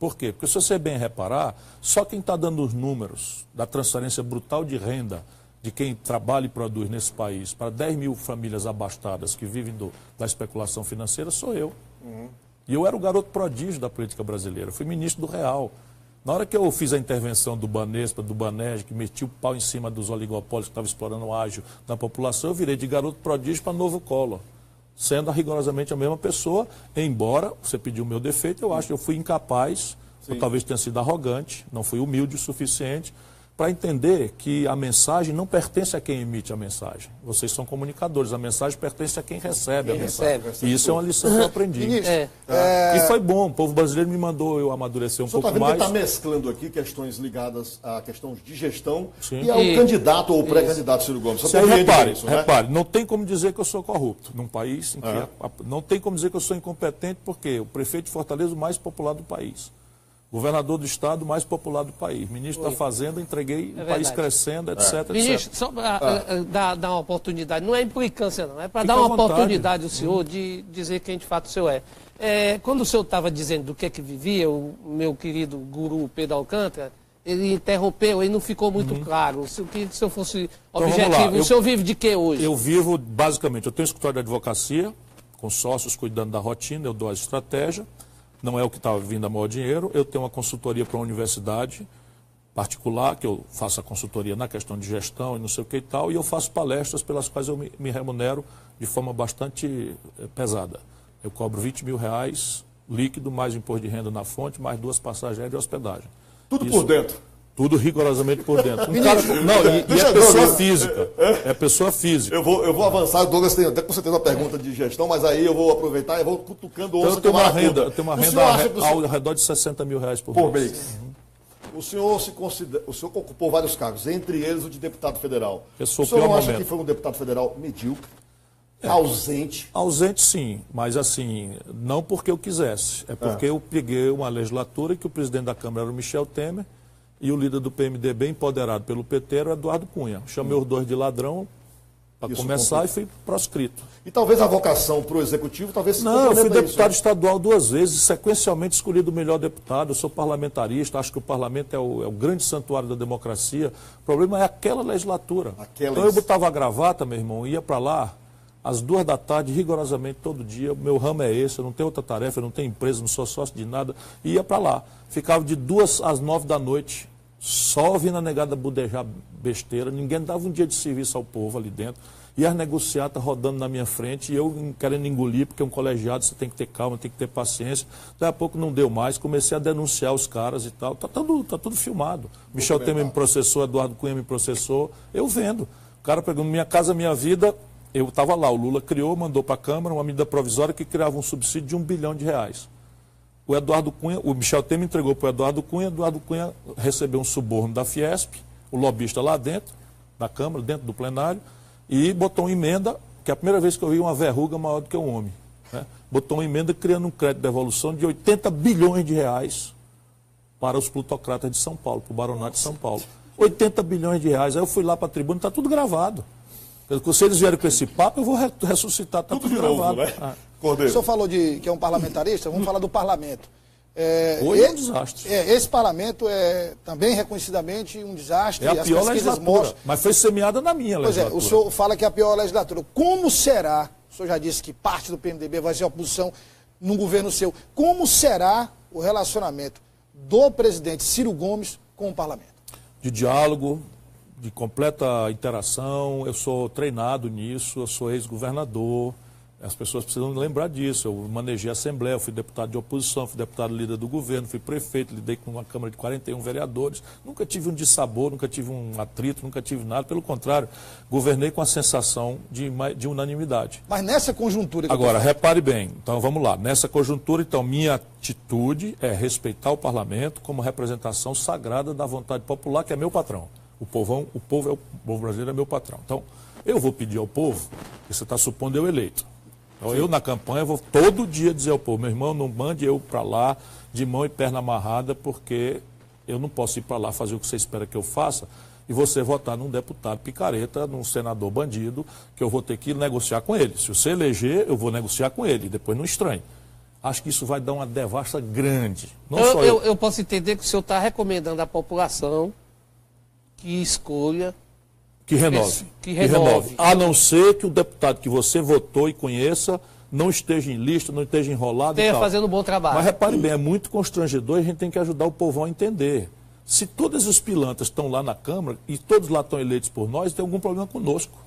Por quê? Porque se você bem reparar, só quem está dando os números da transferência brutal de renda de quem trabalha e produz nesse país para 10 mil famílias abastadas que vivem da especulação financeira sou eu. E eu era o garoto prodígio da política brasileira, eu fui ministro do Real. Na hora que eu fiz a intervenção do Banespa, do Banerj, que meti o pau em cima dos oligopólios que estavam explorando o ágio da população, eu virei de garoto prodígio para novo Collor, sendo rigorosamente a mesma pessoa, embora você pediu o meu defeito, eu acho que eu fui incapaz, ou talvez tenha sido arrogante, não fui humilde o suficiente, para entender que a mensagem não pertence a quem emite a mensagem. Vocês são comunicadores, a mensagem pertence a quem recebe a mensagem. E isso é uma lição que eu aprendi. E foi bom, o povo brasileiro me mandou eu amadurecer um pouco mais. O senhor está mesclando aqui questões ligadas a questões de gestão Sim. e ao candidato ou pré-candidato Ciro Gomes. Aí, repare, não tem como dizer que eu sou corrupto num país em que não tem como dizer que eu sou incompetente, porque o prefeito de Fortaleza é o mais popular do país. Governador do estado mais popular do país. Ministro da Fazenda, entreguei o país crescendo, etc. Ministro, só para dar uma oportunidade, não é implicância não, é para dar uma oportunidade ao senhor de dizer quem de fato o senhor é. Quando o senhor estava dizendo do que vivia, o meu querido guru Pedro Alcântara, ele interrompeu, ele não ficou muito claro. Se eu fosse Então, vamos objetivo, lá. o senhor vive de quê hoje? Eu vivo, basicamente, eu tenho escritório de advocacia, com sócios cuidando da rotina, eu dou a estratégia, não é o que está vindo a maior dinheiro. Eu tenho uma consultoria para uma universidade particular, que eu faço a consultoria na questão de gestão e não sei o que e tal, e eu faço palestras pelas quais eu me remunero de forma bastante pesada. Eu cobro R$20 mil líquido, mais imposto de renda na fonte, mais 2 passagens aéreas de hospedagem. Tudo por dentro. Tudo rigorosamente por dentro. E é pessoa física. É pessoa física. Eu vou avançar, o Douglas tem até com certeza uma pergunta de gestão, mas aí eu vou aproveitar e vou cutucando Então, onça eu tenho uma com renda, ao redor de R$60 mil por mês. O senhor o senhor ocupou vários cargos, entre eles o de deputado federal. Eu sou o senhor pior não acha momento. que foi um deputado federal medíocre, ausente? Ausente sim, mas assim, não porque eu quisesse. É porque eu peguei uma legislatura que o presidente da Câmara era o Michel Temer e o líder do PMDB, empoderado pelo PT, era o Eduardo Cunha. Chamei os dois de ladrão para começar e fui proscrito. E talvez a vocação para o executivo, talvez se Não, eu fui complementa deputado isso. estadual 2 vezes, sequencialmente escolhido o melhor deputado. Eu sou parlamentarista, acho que o parlamento é o grande santuário da democracia. O problema é aquela legislatura. Então eu botava a gravata, meu irmão, ia para lá às 2 da tarde, rigorosamente todo dia. O meu ramo é esse, eu não tenho outra tarefa, eu não tenho empresa, não sou sócio de nada. E ia para lá. Ficava de 2 às 9 da noite, só ouvindo a negada budejar besteira. Ninguém dava um dia de serviço ao povo ali dentro. E as negociatas rodando na minha frente, e eu querendo engolir, porque um colegiado você tem que ter calma, tem que ter paciência. Daqui a pouco não deu mais, comecei a denunciar os caras e tal. Tá tudo filmado. Michel Temer me processou, Eduardo Cunha me processou, eu vendo. O cara pegou Minha Casa Minha Vida, eu estava lá, o Lula criou, mandou para a Câmara uma medida provisória que criava um subsídio de R$1 bilhão. O Eduardo Cunha, o Michel Temer entregou para o Eduardo Cunha recebeu um suborno da Fiesp, o lobista lá dentro da Câmara, dentro do plenário, e botou uma emenda, que é a primeira vez que eu vi uma verruga maior do que um homem. Né? Botou uma emenda criando um crédito de devolução de R$80 bilhões para os plutocratas de São Paulo, para o Baronato de São Paulo. R$80 bilhões. Aí eu fui lá para a tribuna, está tudo gravado. Se eles vierem com esse papo, eu vou ressuscitar, está tudo gravado. Novo, né? O senhor falou que é um parlamentarista, vamos falar do parlamento. Hoje é um desastre. Esse parlamento é também reconhecidamente um desastre. É a pior legislatura, mas foi semeada na minha legislatura. Pois é, o senhor fala que é a pior legislatura. Como será, o senhor já disse que parte do PMDB vai ser oposição num governo seu, como será o relacionamento do presidente Ciro Gomes com o parlamento? De diálogo, de completa interação, eu sou treinado nisso, eu sou ex-governador. As pessoas precisam lembrar disso. Eu manejei a Assembleia, eu fui deputado de oposição, fui deputado líder do governo, fui prefeito, lidei com uma Câmara de 41 vereadores. Nunca tive um dissabor, nunca tive um atrito, nunca tive nada. Pelo contrário, governei com a sensação de unanimidade. Mas nessa conjuntura... Agora, repare bem, então vamos lá. Nessa conjuntura, então, minha atitude é respeitar o parlamento como representação sagrada da vontade popular, que é meu patrão. O povo brasileiro é meu patrão. Então, eu vou pedir ao povo, que você está supondo eu eleito. Então, eu, na campanha, vou todo dia dizer ao povo, meu irmão, não mande eu para lá de mão e perna amarrada, porque eu não posso ir para lá fazer o que você espera que eu faça e você votar num deputado picareta, num senador bandido, que eu vou ter que negociar com ele. Se você eleger, eu vou negociar com ele, depois não estranhe. Acho que isso vai dar uma devassa grande. Eu posso entender que o senhor está recomendando à população que escolha... Que renove. A não ser que o deputado que você votou e conheça não esteja em lista, não esteja enrolado esteja fazendo um bom trabalho. Mas repare bem, é muito constrangedor e a gente tem que ajudar o povão a entender. Se todos os pilantras estão lá na Câmara e todos lá estão eleitos por nós, tem algum problema conosco.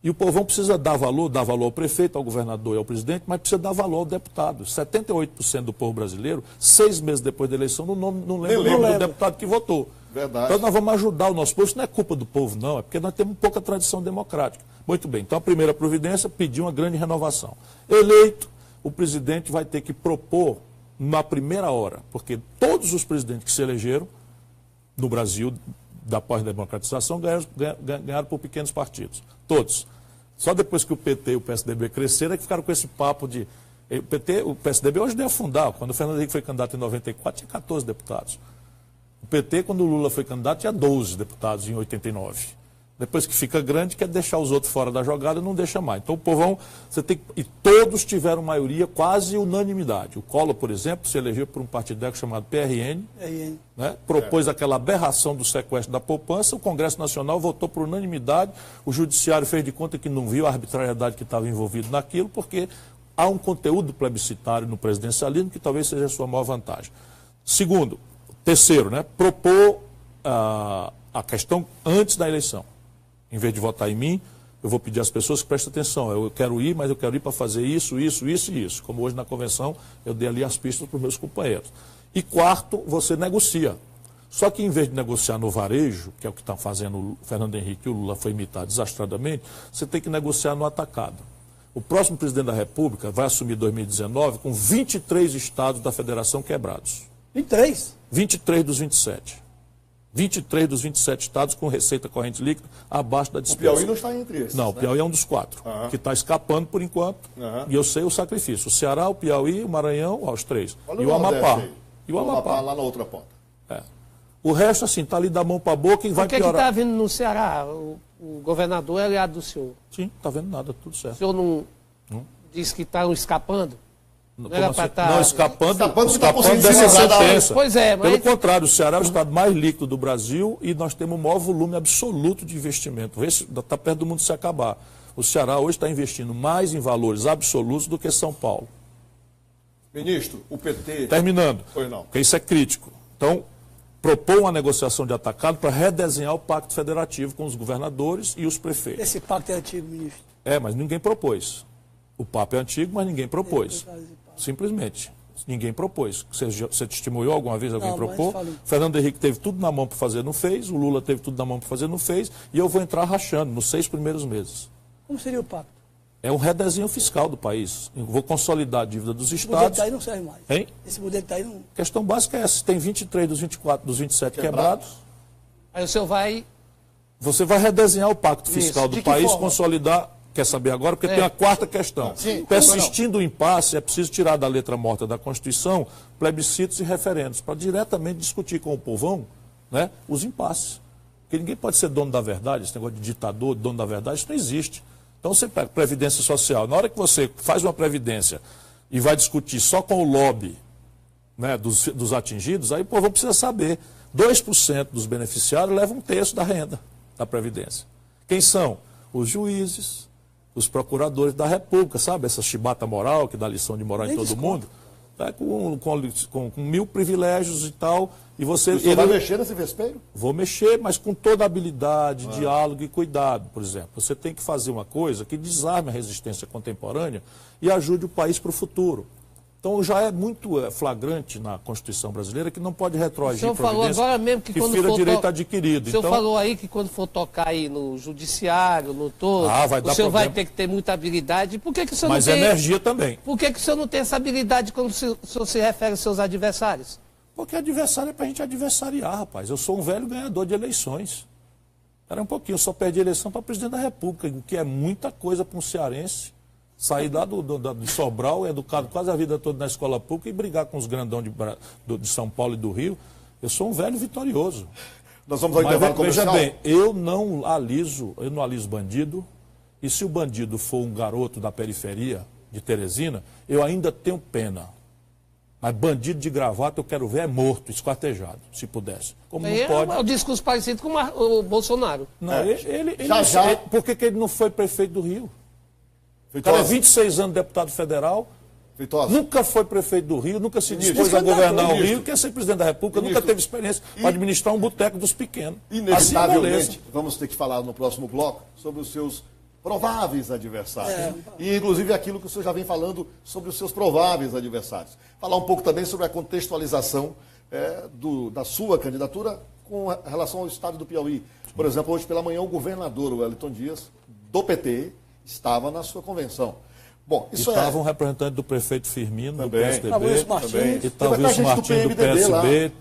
E o povão precisa dar valor ao prefeito, ao governador e ao presidente, mas precisa dar valor ao deputado. 78% do povo brasileiro, 6 meses depois da eleição, não lembra o nome do deputado que votou. Verdade. Então nós vamos ajudar o nosso povo. Isso não é culpa do povo, não. É porque nós temos pouca tradição democrática. Muito bem. Então a primeira providência pediu uma grande renovação. Eleito, o presidente vai ter que propor na primeira hora, porque todos os presidentes que se elegeram no Brasil, da pós-democratização, ganharam por pequenos partidos. Todos. Só depois que o PT e o PSDB cresceram, é que ficaram com esse papo de... O PSDB hoje deu a fundar. Quando o Fernando Henrique foi candidato em 94, tinha 14 deputados. O PT, quando o Lula foi candidato, tinha 12 deputados em 89. Depois que fica grande, quer deixar os outros fora da jogada, não deixa mais. Então o povão, e todos tiveram maioria, quase unanimidade. O Collor, por exemplo, se elegeu por um partido chamado PRN, né? Propôs aquela aberração do sequestro da poupança, o Congresso Nacional votou por unanimidade, o Judiciário fez de conta que não viu a arbitrariedade que estava envolvida naquilo, porque há um conteúdo plebiscitário no presidencialismo que talvez seja a sua maior vantagem. Terceiro, né? Propor a questão antes da eleição. Em vez de votar em mim, eu vou pedir às pessoas que prestem atenção. Eu quero ir, mas eu quero ir para fazer isso, isso, isso e isso. Como hoje na convenção, eu dei ali as pistas para os meus companheiros. E quarto, você negocia. Só que em vez de negociar no varejo, que é o que está fazendo o Fernando Henrique e o Lula foi imitar desastradamente, você tem que negociar no atacado. O próximo presidente da República vai assumir 2019 com 23 estados da federação quebrados. 23? 23 dos 27. 23 dos 27 estados com receita corrente líquida abaixo da despesa. O Piauí não está entre esses. Não, o Piauí é um dos 4, que está escapando por enquanto, e eu sei o sacrifício. O Ceará, o Piauí, o Maranhão, os 3. Olha e o Amapá. E o Amapá lá na outra ponta. O resto, assim, está ali da mão para a boca e vai piorar. O que está vindo no Ceará? O governador é aliado do senhor. Sim, está vendo nada, tudo certo. O senhor não disse que estão escapando? Não, escapando dessa sentença. Pois é, mas... Pelo contrário, o Ceará é o estado mais líquido do Brasil e nós temos o maior volume absoluto de investimento. Está perto do mundo se acabar. O Ceará hoje está investindo mais em valores absolutos do que São Paulo. Ministro, o PT... Terminando, Pois não. Porque isso é crítico. Então, propor uma negociação de atacado para redesenhar o pacto federativo com os governadores e os prefeitos. Esse pacto é antigo, ministro. Mas ninguém propôs. O papo é antigo, mas ninguém propôs. Simplesmente. Ninguém propôs. Você testemunhou alguma vez alguém propor? Fernando Henrique teve tudo na mão para fazer, não fez. O Lula teve tudo na mão para fazer, não fez. E eu vou entrar rachando nos 6 primeiros meses. Como seria o pacto? É um redesenho fiscal do país. Eu vou consolidar a dívida dos estados. Esse modelo está aí não serve mais. Hein? Esse modelo está aí não... A questão básica é essa. Tem 23 dos 24, dos 27 quebrados. Aí o senhor vai... Você vai redesenhar o pacto fiscal do país, forma? Consolidar... Quer saber agora? Porque tem a quarta questão. Persistindo o impasse, é preciso tirar da letra morta da Constituição plebiscitos e referendos, para diretamente discutir com o povão, né, os impasses. Porque ninguém pode ser dono da verdade, esse negócio de ditador, dono da verdade, isso não existe. Então você pega Previdência Social. Na hora que você faz uma Previdência e vai discutir só com o lobby, né, dos atingidos, aí o povão precisa saber. 2% dos beneficiários levam 1/3 da renda da Previdência. Quem são? Os juízes, os procuradores da República, sabe? Essa chibata moral que dá lição de moral em todo mundo. Tá? Com 1000 privilégios e tal. E você vai mexer nesse vespeiro? Vou mexer, mas com toda habilidade, diálogo e cuidado, por exemplo. Você tem que fazer uma coisa que desarme a resistência contemporânea e ajude o país para o futuro. Então já é muito flagrante na Constituição brasileira que não pode retroagir providência agora mesmo que fira direito adquirido. O senhor falou aí que quando for tocar aí no judiciário, no todo, o senhor vai ter que ter muita habilidade. Por que o senhor não tem... Mas energia também. Por que o senhor não tem essa habilidade quando o senhor se refere aos seus adversários? Porque adversário é para a gente adversariar, rapaz. Eu sou um velho ganhador de eleições. Espera um pouquinho, eu só perdi a eleição para presidente da República, o que é muita coisa para um cearense. Sair lá de Sobral, educado quase a vida toda na escola pública e brigar com os grandão de São Paulo e do Rio. Eu sou um velho vitorioso. Nós vamos ao intervalo comercial. Veja bem, eu não aliso bandido, e se o bandido for um garoto da periferia de Teresina, eu ainda tenho pena. Mas bandido de gravata eu quero ver morto, esquartejado, se pudesse. Como não pode... É um discurso parecido com o Bolsonaro. Não, por que ele não foi prefeito do Rio? O cara é 26 anos deputado federal, nunca foi prefeito do Rio, nunca se dispôs a governar o Rio, quer ser presidente da República, nunca teve experiência para administrar um boteco dos pequenos. Inevitavelmente, vamos ter que falar no próximo bloco sobre os seus prováveis adversários. E, inclusive, aquilo que o senhor já vem falando sobre os seus prováveis adversários. Falar um pouco também sobre a contextualização da sua candidatura com relação ao estado do Piauí. Por exemplo, hoje pela manhã, o governador Wellington Dias, do PT, estava na sua convenção. Bom, isso estava um representante do prefeito Firmino, também, do PSDB, também. E estava o Wilson Martins do PSB,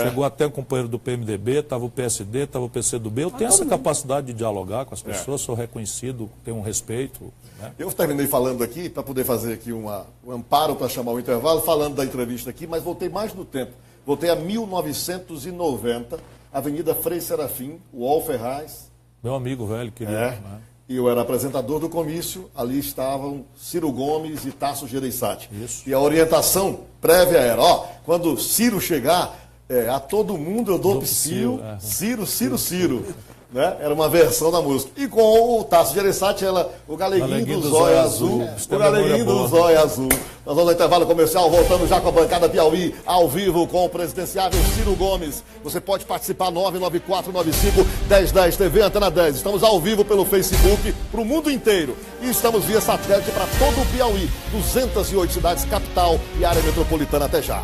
chegou até um companheiro do PMDB, estava o PSD, estava o PCdoB. Eu tenho essa capacidade de dialogar com as pessoas, sou reconhecido, tenho um respeito. Né? Eu terminei falando aqui, para poder fazer aqui um amparo para chamar o intervalo, falando da entrevista aqui, mas voltei mais no tempo. Voltei a 1990, Avenida Frei Serafim, UOL Ferraz, Meu amigo velho, querido. É. Né? E eu era apresentador do comício, ali estavam Ciro Gomes e Tasso Gereissati. Isso. E a orientação prévia era, quando Ciro chegar, a todo mundo eu dou psil, Ciro. Né? Era uma versão da música. E com o Tasso Gereissati, o Galeguinho do Zóio Azul. O Galeguinho do Zóio Azul. Nós vamos no intervalo comercial, voltando já com a bancada Piauí, ao vivo com o presidenciável Ciro Gomes. Você pode participar, 99495-1010 TV Antena 10. Estamos ao vivo pelo Facebook para o mundo inteiro. E estamos via satélite para todo o Piauí. 208 cidades, capital e área metropolitana. Até já.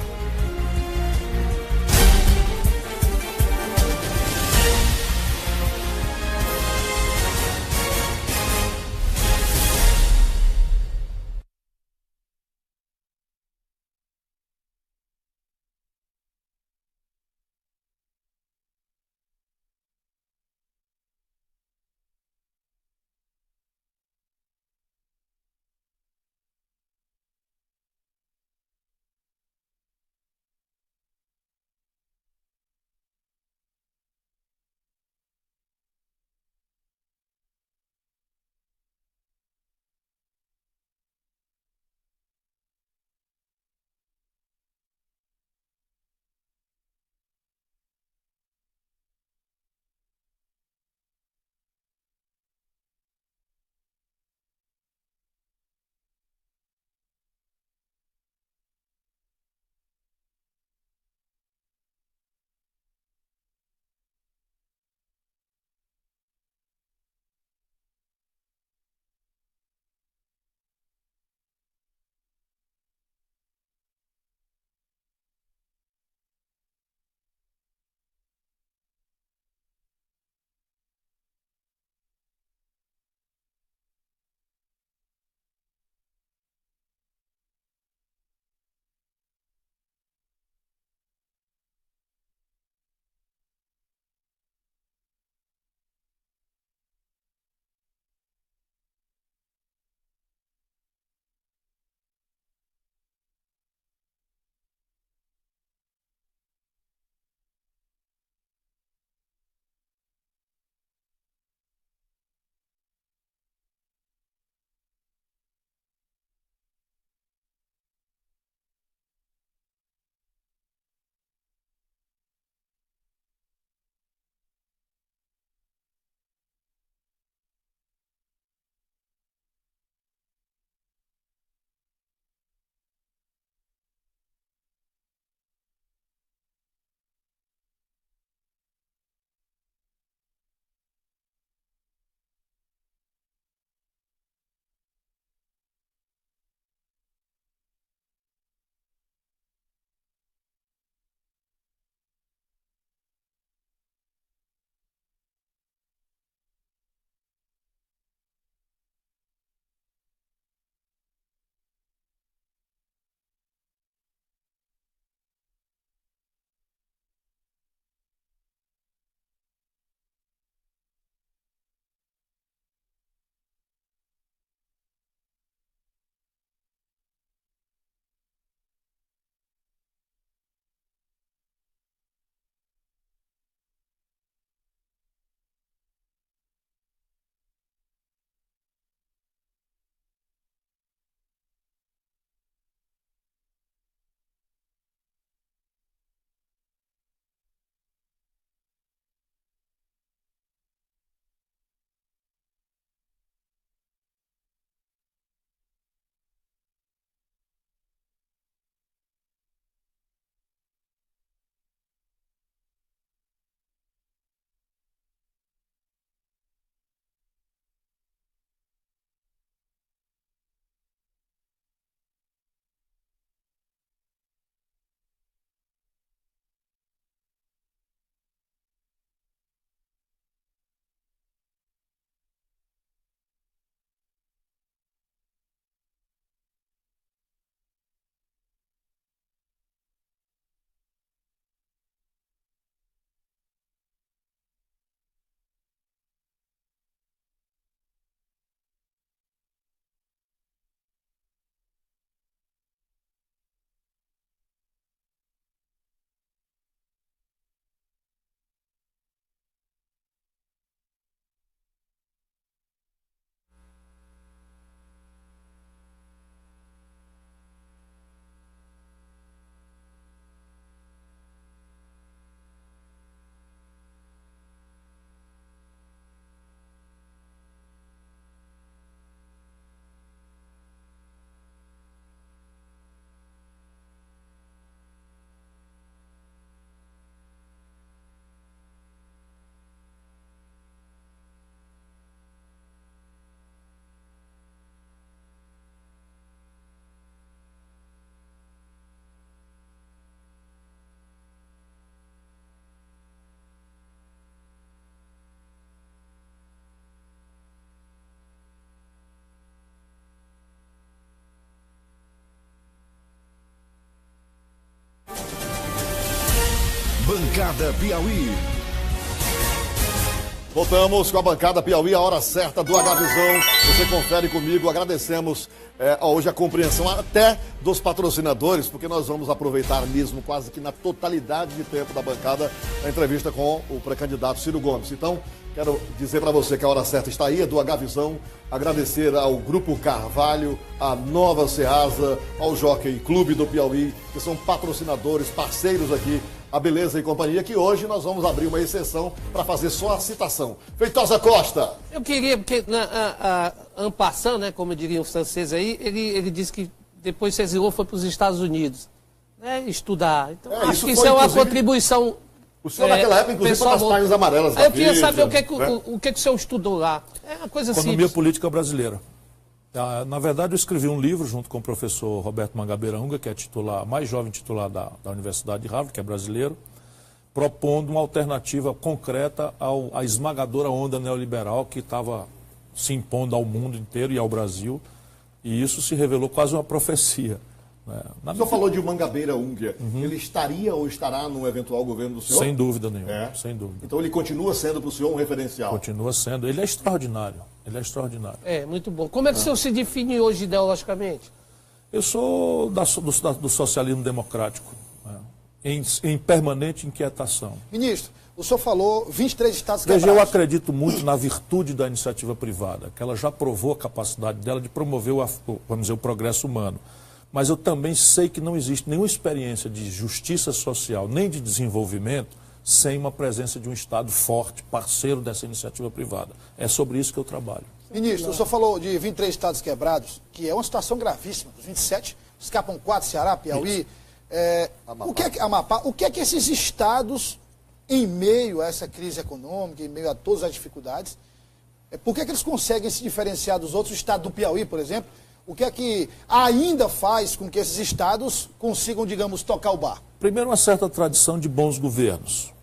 Bancada Piauí. Voltamos com a Bancada Piauí, a hora certa do H-Visão. Você confere comigo, agradecemos hoje a compreensão até dos patrocinadores, porque nós vamos aproveitar mesmo quase que na totalidade de tempo da bancada a entrevista com o pré-candidato Ciro Gomes. Então, quero dizer para você que a hora certa está aí, é do H-Visão. Agradecer ao Grupo Carvalho, à Nova Ceasa, ao Jockey Clube do Piauí, que são patrocinadores, parceiros aqui, a Beleza e Companhia, que hoje nós vamos abrir uma exceção para fazer só a citação. Feitosa Costa. Eu queria, porque en passant, né, como diriam os franceses aí, ele disse que depois se exilou, foi para os Estados Unidos, né, estudar. Então, acho que isso é uma contribuição. O senhor naquela época, inclusive, foi nas páginas amarelas da Eu queria saber Veja, o que o senhor estudou lá. É uma coisa Economia simples. política brasileira. Na verdade, eu escrevi um livro junto com o professor Roberto Mangabeira Unger, que é mais jovem titular da Universidade de Harvard, que é brasileiro, propondo uma alternativa concreta à esmagadora onda neoliberal que estava se impondo ao mundo inteiro e ao Brasil, e isso se revelou quase uma profecia. O senhor falou de Mangabeira Unger. Ele estaria ou estará no eventual governo do senhor? Sem dúvida nenhuma, sem dúvida. Então ele continua sendo para o senhor um referencial? Continua sendo. Ele é extraordinário. Ele é extraordinário. É, muito bom. Como é que o senhor se define hoje ideologicamente? Eu sou do socialismo democrático, em permanente inquietação. Ministro, o senhor falou 23 estados Veja, quebrados. eu acredito muito na virtude da iniciativa privada, que ela já provou a capacidade dela de promover vamos dizer, o progresso humano. Mas eu também sei que não existe nenhuma experiência de justiça social, nem de desenvolvimento, sem uma presença de um Estado forte, parceiro dessa iniciativa privada. É sobre isso que eu trabalho. Ministro, o senhor falou de 23 estados quebrados, que é uma situação gravíssima. Dos 27, escapam 4, Ceará, Piauí, Amapá. O que é que esses estados, em meio a essa crise econômica, em meio a todas as dificuldades, por que é que eles conseguem se diferenciar dos outros? O estado do Piauí, por exemplo, o que é que ainda faz com que esses estados consigam, digamos, tocar o barco? Primeiro, uma certa tradição de bons governos.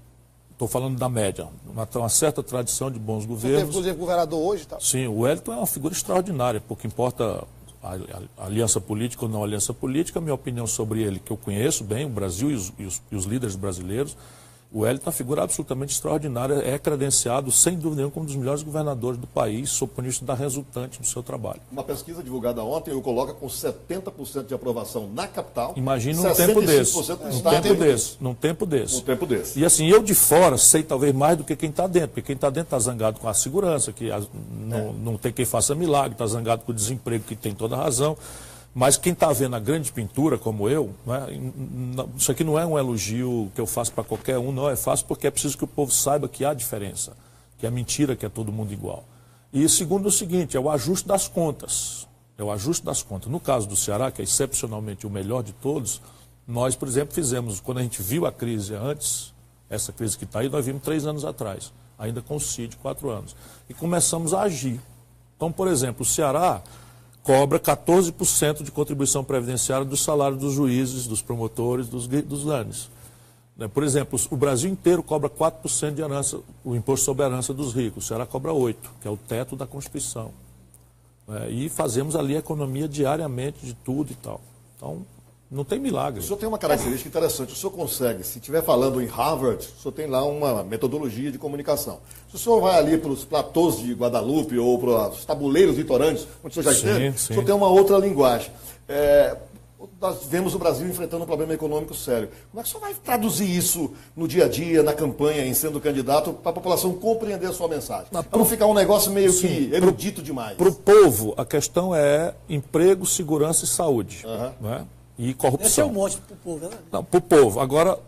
Estou falando da média. Uma certa tradição de bons governos. Teve, inclusive, governador hoje e tal. Sim, o Wellington é uma figura extraordinária, porque importa a aliança política ou não aliança política. A minha opinião sobre ele, que eu conheço bem, o Brasil e os líderes brasileiros, o Wellington é uma figura absolutamente extraordinária, é credenciado, sem dúvida nenhuma, como um dos melhores governadores do país, sob o ponto de vista da resultante do seu trabalho. Uma pesquisa divulgada ontem o coloca com 70% de aprovação na capital. Imagina num tempo desse. Num tempo desse. E assim, eu de fora sei talvez mais do que quem está dentro, porque quem está dentro está zangado com a segurança, que não tem quem faça milagre, está zangado com o desemprego, que tem toda a razão. Mas quem está vendo a grande pintura, como eu, isso aqui não é um elogio que eu faço para qualquer um, não, é fácil porque é preciso que o povo saiba que há diferença, que é mentira que é todo mundo igual. E segundo o seguinte, é o ajuste das contas. É o ajuste das contas. No caso do Ceará, que é excepcionalmente o melhor de todos, nós, por exemplo, fizemos, quando a gente viu a crise antes, essa crise que está aí, nós vimos 3 anos atrás, ainda com o CID, 4 anos. E começamos a agir. Então, por exemplo, o Ceará cobra 14% de contribuição previdenciária do salário dos juízes, dos promotores, dos LANs. Por exemplo, o Brasil inteiro cobra 4% de herança, o imposto sobre a herança dos ricos. O Ceará cobra 8%, que é o teto da Constituição. E fazemos ali a economia diariamente de tudo e tal. Então, não tem milagre. O senhor tem uma característica interessante. O senhor consegue, se estiver falando em Harvard, o senhor tem lá uma metodologia de comunicação. Se o senhor vai ali para os platôs de Guadalupe ou para os tabuleiros litorâneos, onde o senhor já esteve, o senhor tem uma outra linguagem. Nós vemos o Brasil enfrentando um problema econômico sério. Como é que o senhor vai traduzir isso no dia a dia, na campanha, em sendo candidato, para a população compreender a sua mensagem? Para não ficar um negócio meio que erudito demais. Para o povo, a questão é emprego, segurança e saúde. Não é? E corrupção. Esse é o monte para o povo, né? Não, para o povo. Agora,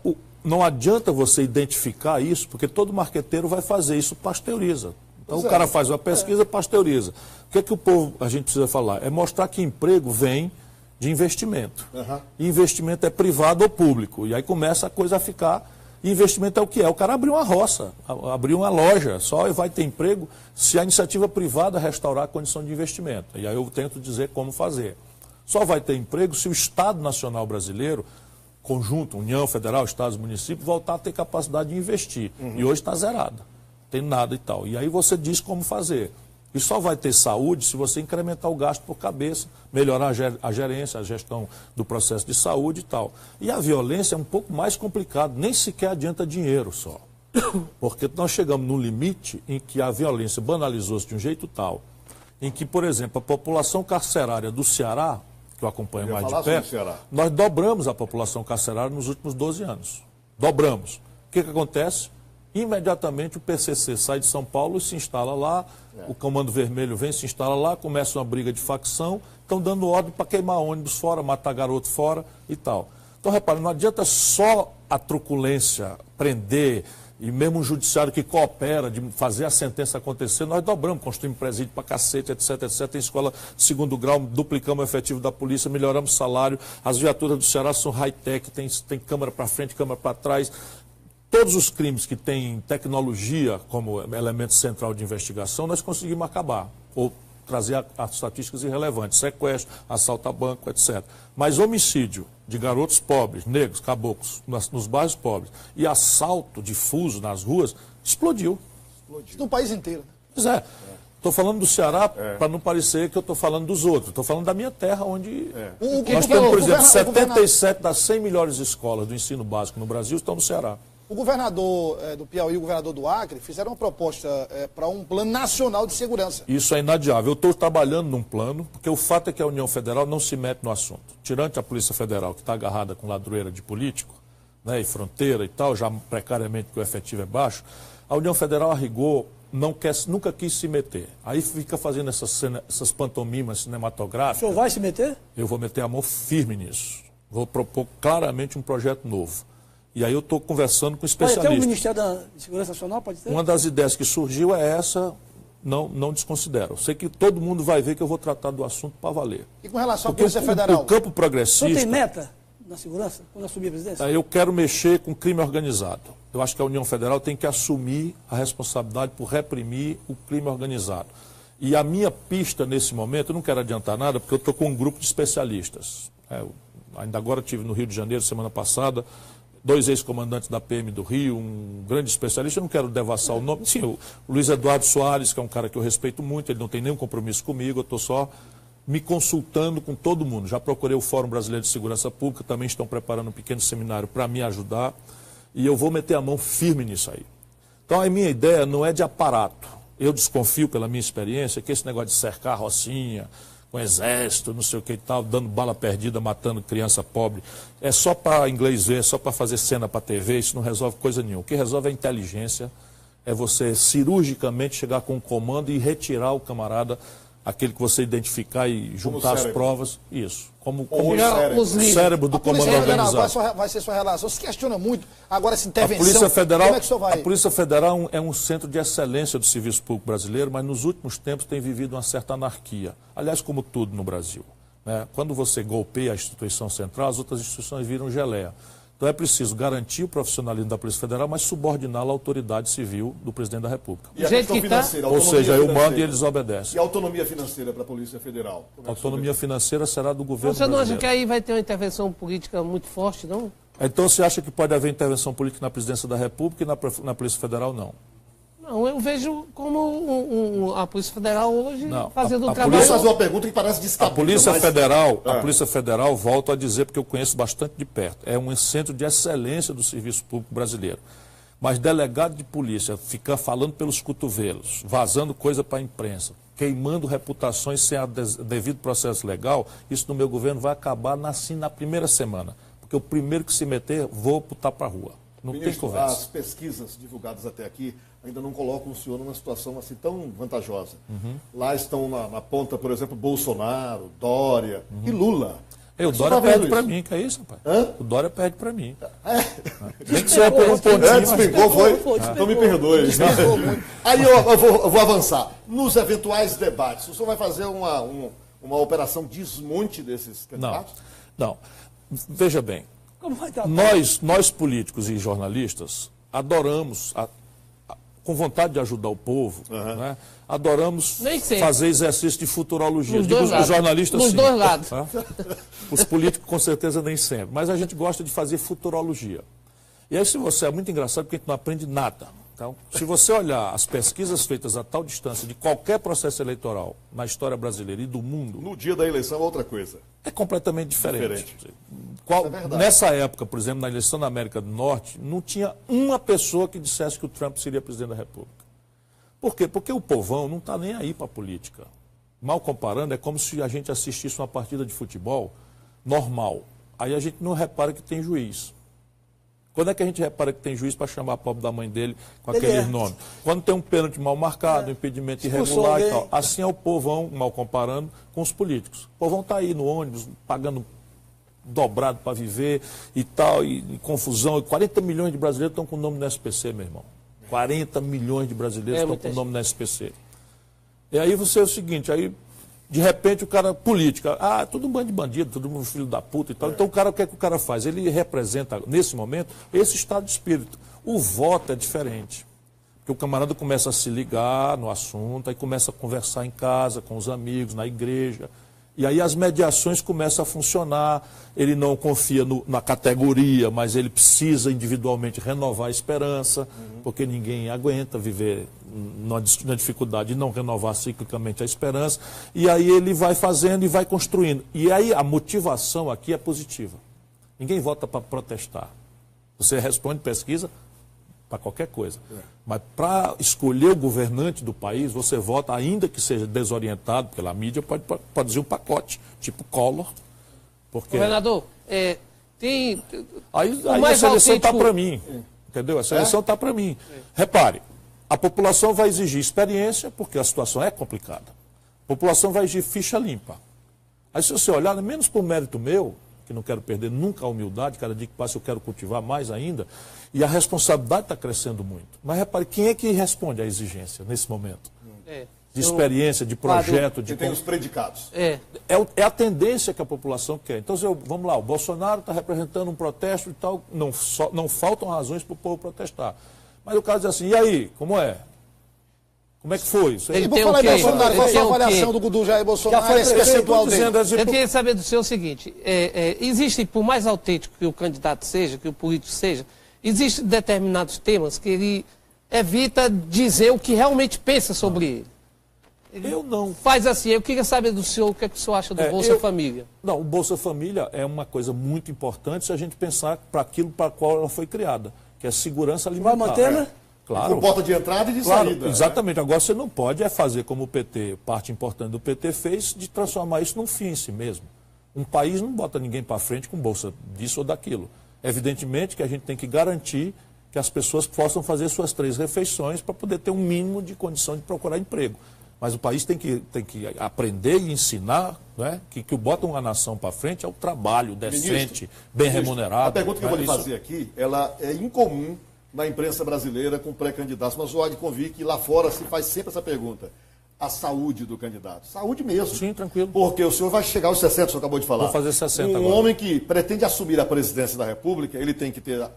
não adianta você identificar isso, porque todo marqueteiro vai fazer isso, pasteuriza. Então o cara faz uma pesquisa, pasteuriza. O que é que o povo, a gente precisa falar? É mostrar que emprego vem de investimento. E investimento é privado ou público. E aí começa a coisa a ficar... Investimento é o que é? O cara abriu uma roça, abriu uma loja, só vai ter emprego se a iniciativa privada restaurar a condição de investimento. E aí eu tento dizer como fazer. Só vai ter emprego se o Estado Nacional Brasileiro, conjunto, União Federal, Estados e Municípios, voltar a ter capacidade de investir. E hoje está zerada, tem nada e tal. E aí você diz como fazer. E só vai ter saúde se você incrementar o gasto por cabeça, melhorar a gerência, a gestão do processo de saúde e tal. E a violência é um pouco mais complicado, nem sequer adianta dinheiro só. Porque nós chegamos num limite em que a violência banalizou-se de um jeito tal, em que, por exemplo, a população carcerária do Ceará, que eu acompanho mais de perto, nós dobramos a população carcerária nos últimos 12 anos. Dobramos. O que acontece? Imediatamente o PCC sai de São Paulo e se instala lá, o Comando Vermelho vem, se instala lá, começa uma briga de facção, estão dando ordem para queimar ônibus fora, matar garoto fora e tal. Então, repare, não adianta só a truculência, prender, e mesmo um judiciário que coopera de fazer a sentença acontecer, nós dobramos, construímos presídio para cacete, etc, etc. Tem escola de segundo grau, duplicamos o efetivo da polícia, melhoramos o salário, as viaturas do Ceará são high-tech, tem câmera para frente, câmera para trás. Todos os crimes que têm tecnologia como elemento central de investigação, nós conseguimos acabar, ou trazer as estatísticas irrelevantes, sequestro, assalto a banco, etc. Mas homicídio de garotos pobres, negros, caboclos, nos bairros pobres, e assalto difuso nas ruas, explodiu. No país inteiro. Pois é. Estou falando do Ceará para não parecer que eu estou falando dos outros. Estou falando da minha terra, onde nós temos, por exemplo, 77 das 100 melhores escolas do ensino básico no Brasil estão no Ceará. O governador do Piauí e o governador do Acre fizeram uma proposta para um plano nacional de segurança. Isso é inadiável. Eu estou trabalhando num plano, porque o fato é que a União Federal não se mete no assunto. Tirante a Polícia Federal, que está agarrada com ladroeira de político, né, e fronteira e tal, já precariamente que o efetivo é baixo, a União Federal, a rigor, nunca quis se meter. Aí fica fazendo essas pantomimas cinematográficas. O senhor vai se meter? Eu vou meter a mão firme nisso. Vou propor claramente um projeto novo. E aí eu estou conversando com especialistas. Pode ter o Ministério da Segurança Nacional, pode ter? Uma das ideias que surgiu é essa, não desconsidero. Sei que todo mundo vai ver que eu vou tratar do assunto para valer. E com relação à Polícia Federal? O campo progressista... O senhor tem meta na segurança, quando assumir a presidência? Eu quero mexer com crime organizado. Eu acho que a União Federal tem que assumir a responsabilidade por reprimir o crime organizado. E a minha pista nesse momento, eu não quero adiantar nada, porque eu estou com um grupo de especialistas. Ainda agora estive no Rio de Janeiro, semana passada, 2 ex-comandantes da PM do Rio, um grande especialista, eu não quero devassar o nome. Sim, o Luiz Eduardo Soares, que é um cara que eu respeito muito, ele não tem nenhum compromisso comigo, eu estou só me consultando com todo mundo. Já procurei o Fórum Brasileiro de Segurança Pública, também estão preparando um pequeno seminário para me ajudar, e eu vou meter a mão firme nisso aí. Então a minha ideia não é de aparato. Eu desconfio, pela minha experiência, que esse negócio de cercar a Rocinha, com exército, não sei o que e tal, dando bala perdida, matando criança pobre, é só para inglês ver, é só para fazer cena para TV, isso não resolve coisa nenhuma. O que resolve é a inteligência, é você cirurgicamente chegar com um comando e retirar o camarada, aquele que você identificar e juntar as provas. Isso. Como o cérebro do comando organizado. Vai ser sua relação. Você questiona muito agora essa intervenção. A Polícia Federal, como é que o senhor vai? A Polícia Federal é um centro de excelência do serviço público brasileiro, mas nos últimos tempos tem vivido uma certa anarquia. Aliás, como tudo no Brasil. Né? Quando você golpeia a instituição central, as outras instituições viram geleia. Então é preciso garantir o profissionalismo da Polícia Federal, mas subordiná-la à autoridade civil do Presidente da República. E a questão financeira, ou seja, eu mando e eles obedecem. E a autonomia financeira para a Polícia Federal? A autonomia financeira será do governo brasileiro. Você não acha que aí vai ter uma intervenção política muito forte, não? Então você acha que pode haver intervenção política na Presidência da República e na Polícia Federal não? Não, eu vejo como a Polícia Federal hoje fazendo um trabalho... Polícia fazer uma pergunta que parece descabida. A Polícia Federal, volto a dizer, porque eu conheço bastante de perto, é um centro de excelência do serviço público brasileiro. Mas delegado de polícia ficar falando pelos cotovelos, vazando coisa para a imprensa, queimando reputações sem devido processo legal, isso no meu governo vai acabar assim na primeira semana. Porque o primeiro que se meter, vou botar para a rua. Não tem conversa. As pesquisas divulgadas até aqui ainda não colocam o senhor numa situação assim tão vantajosa. Lá estão na ponta, por exemplo, Bolsonaro, Dória e Lula. O Dória perde para mim, que é isso, rapaz? O Dória perde para mim. Nem que seja por um pontinho. Despencou, foi? Então me perdoe. Aí eu vou avançar. Nos eventuais debates, o senhor vai fazer uma operação desmonte desses candidatos? Não. Veja bem, nós políticos e jornalistas adoramos, com vontade de ajudar o povo, né, adoramos fazer exercício de futurologia. Os jornalistas sim. Dois lados. Tá? Os políticos com certeza nem sempre, mas a gente gosta de fazer futurologia. E aí se você é muito engraçado porque a gente não aprende nada. Então, se você olhar as pesquisas feitas a tal distância de qualquer processo eleitoral na história brasileira e do mundo, No dia da eleição é outra coisa. é completamente diferente. Diferente. Qual, Isso é verdade. nessa época, por exemplo, na eleição da América do Norte, não tinha uma pessoa que dissesse que o Trump seria presidente da República. Por quê? Porque o povão não está nem aí para a política. Mal comparando, é como se a gente assistisse uma partida de futebol normal. Aí a gente não repara que tem juiz. Quando é que a gente repara que tem juiz para chamar a pobre da mãe dele com aqueles nomes? Quando tem um pênalti mal marcado, um impedimento irregular e tal. Assim é o povão, mal comparando, com os políticos. O povão está aí no ônibus, pagando dobrado para viver e tal, e confusão. E 40 milhões de brasileiros estão com o nome no SPC, meu irmão. 40 milhões de brasileiros estão com o nome no SPC. E aí você é o seguinte, aí de repente o cara, política, tudo um bando de bandido, todo mundo filho da puta e tal. Então o cara, o que é que o cara faz? Ele representa, nesse momento, esse estado de espírito. O voto é diferente. Porque o camarada começa a se ligar no assunto, aí começa a conversar em casa, com os amigos, na igreja. E aí as mediações começam a funcionar, ele não confia na categoria, mas ele precisa individualmente renovar a esperança, porque ninguém aguenta viver na dificuldade de não renovar ciclicamente a esperança. E aí ele vai fazendo e vai construindo. E aí a motivação aqui é positiva. Ninguém vota para protestar. Você responde pesquisa para qualquer coisa. Mas para escolher o governante do país, você vota, ainda que seja desorientado pela mídia, pode produzir um pacote, tipo Collor. Porque... Governador, tem... Aí a seleção está para mim, entendeu? A seleção está para mim. Repare, a população vai exigir experiência, porque a situação é complicada. A população vai exigir ficha limpa. Aí se você olhar, menos por mérito meu, que não quero perder nunca a humildade, cada dia que passa eu quero cultivar mais ainda, e a responsabilidade está crescendo muito. Mas repare, quem é que responde à exigência nesse momento? De experiência, de projeto, de... Tem os predicados. É a tendência que a população quer. Então, vamos lá, o Bolsonaro está representando um protesto e tal, não faltam razões para o povo protestar. Mas o caso diz assim, e aí, como é? Como é que foi? E por falar em Bolsonaro, qual a sua avaliação do Jair Bolsonaro, esse percentual dele? Eu queria saber do senhor o seguinte, existe, por mais autêntico que o candidato seja, que o político seja, existem determinados temas que ele evita dizer o que realmente pensa sobre ele. Eu não. Faz assim, eu queria saber do senhor o que é que o senhor acha do Bolsa Família. Não, o Bolsa Família é uma coisa muito importante se a gente pensar para aquilo para qual ela foi criada, que é a segurança alimentar. Vai manter, né? Claro. Com porta de entrada e de saída. Exatamente. Agora você não pode fazer como o PT, parte importante do PT fez, de transformar isso num fim em si mesmo. Um país não bota ninguém para frente com bolsa disso ou daquilo. Evidentemente que a gente tem que garantir que as pessoas possam fazer suas 3 refeições para poder ter um mínimo de condição de procurar emprego. Mas o país tem que aprender e ensinar, né, que o bota uma nação para frente é o trabalho decente, bem remunerado. A pergunta que eu vou lhe fazer aqui, ela é incomum na imprensa brasileira com pré-candidatos, mas o há de convir que lá fora se faz sempre essa pergunta. A saúde do candidato. Saúde mesmo. Sim, tranquilo. Porque o senhor vai chegar aos 60, o senhor acabou de falar. Vou fazer 60 agora. Um homem que pretende assumir a presidência da República, ele tem que ter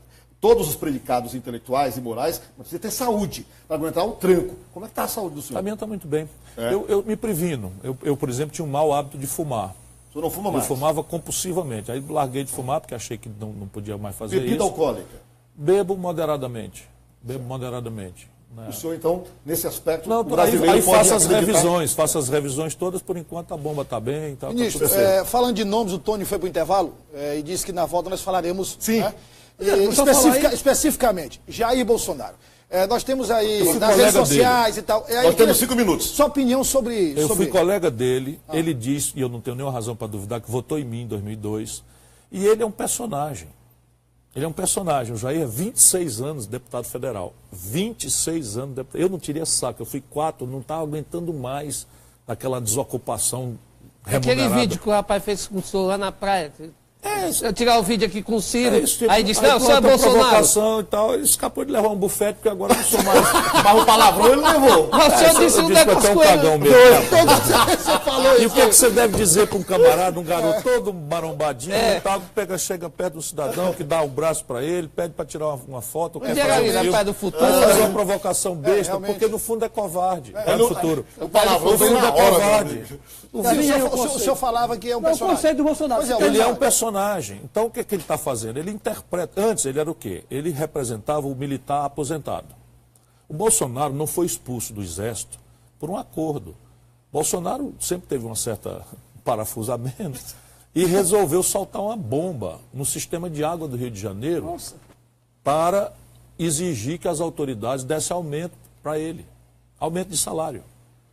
todos os predicados intelectuais e morais, mas precisa ter saúde para aguentar o tranco. Como é que está a saúde do senhor? A minha está muito bem. Eu me previno. Eu, por exemplo, tinha um mau hábito de fumar. O senhor não fuma mais? Eu fumava compulsivamente. Aí larguei de fumar porque achei que não podia mais fazer isso. Bebida alcoólica? Bebo moderadamente. Né? O senhor, então, nesse aspecto, não, o brasileiro aí pode faço as revisões todas, por enquanto a bomba está bem. Tá, Ministro, falando de nomes, o Tony foi para o intervalo e disse que na volta nós falaremos. Sim. Né? Especificamente, Jair Bolsonaro. Nós temos aí nas redes sociais e tal. Nós temos 5 minutos. Sua opinião sobre isso? Eu fui colega dele, ele disse, e eu não tenho nenhuma razão para duvidar, que votou em mim em 2002. E ele é um personagem. Ele é um personagem. O Jair é 26 anos deputado federal. 26 anos deputado. Eu não tirei saco, eu fui 4, não estava aguentando mais daquela desocupação remunerada. Aquele vídeo que o rapaz fez com o senhor lá na praia. Eu tirar o vídeo aqui com o Ciro, aí disse, não, o senhor é Bolsonaro. E tal, ele escapou de levar um bufete, porque agora eu não sou mais. Mas o palavrão ele levou. Mas o senhor disse um negócio com ele. Você falou e o que você deve dizer para um camarada, um garoto todo marombadinho, e tal, que chega perto do cidadão, que dá o braço para ele, pede para tirar uma foto, quer fazer na Praia do Futuro. fazer uma provocação besta, porque no fundo é covarde. É no futuro. O palavrão vem na hora. O senhor falava que é um personagem. É o conceito do Bolsonaro. Ele é um personagem. Então, o que ele está fazendo? Ele interpreta... Antes, ele era o quê? Ele representava o militar aposentado. O Bolsonaro não foi expulso do Exército por um acordo. Bolsonaro sempre teve uma certa parafusamento e resolveu soltar uma bomba no sistema de água do Rio de Janeiro para exigir que as autoridades dessem aumento para ele. Aumento de salário.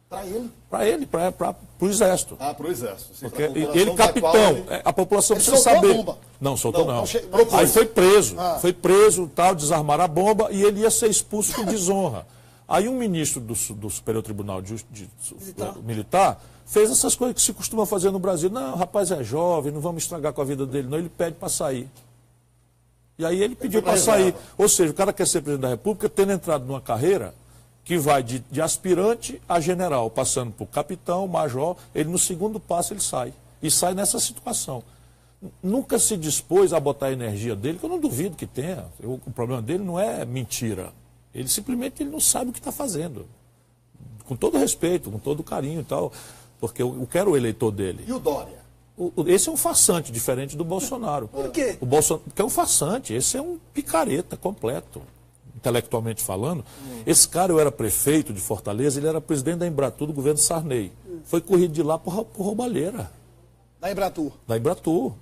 Para ele? Para ele, para o Exército. Ah, para o Exército. Sim, porque ele, capitão, a população ele precisa soltou saber. A bomba. Não, soltou não. Propôs. Aí foi preso. Foi preso, tal, desarmaram a bomba e ele ia ser expulso por desonra. Aí um ministro do Superior Tribunal Militar fez essas coisas que se costuma fazer no Brasil. Não, o rapaz é jovem, não vamos estragar com a vida dele, não. Ele pede para sair. E aí ele pediu para sair. Ou seja, o cara quer ser presidente da República tendo entrado numa carreira que vai de aspirante a general, passando por capitão, major, ele no segundo passo ele sai. E sai nessa situação. Nunca se dispôs a botar a energia dele, que eu não duvido que tenha. O problema dele não é mentira. Ele simplesmente não sabe o que está fazendo. Com todo respeito, com todo carinho e tal, porque eu quero o eleitor dele. E o Dória? Esse é um farsante, diferente do Bolsonaro. Por quê? Porque é um farsante, esse é um picareta completo, intelectualmente falando. Esse cara, eu era prefeito de Fortaleza, ele era presidente da Embratur do governo Sarney. Foi corrido de lá por roubalheira. Da Embratur? Da Embratur.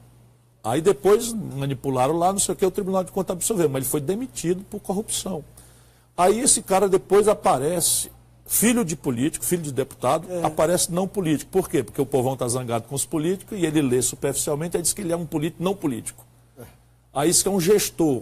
Aí depois manipularam lá, não sei o que, o Tribunal de Contas absorveu, mas ele foi demitido por corrupção. Aí esse cara depois aparece, filho de político, filho de deputado, aparece não político. Por quê? Porque o povão está zangado com os políticos e ele lê superficialmente e diz que ele é um político não político. Aí isso é um gestor.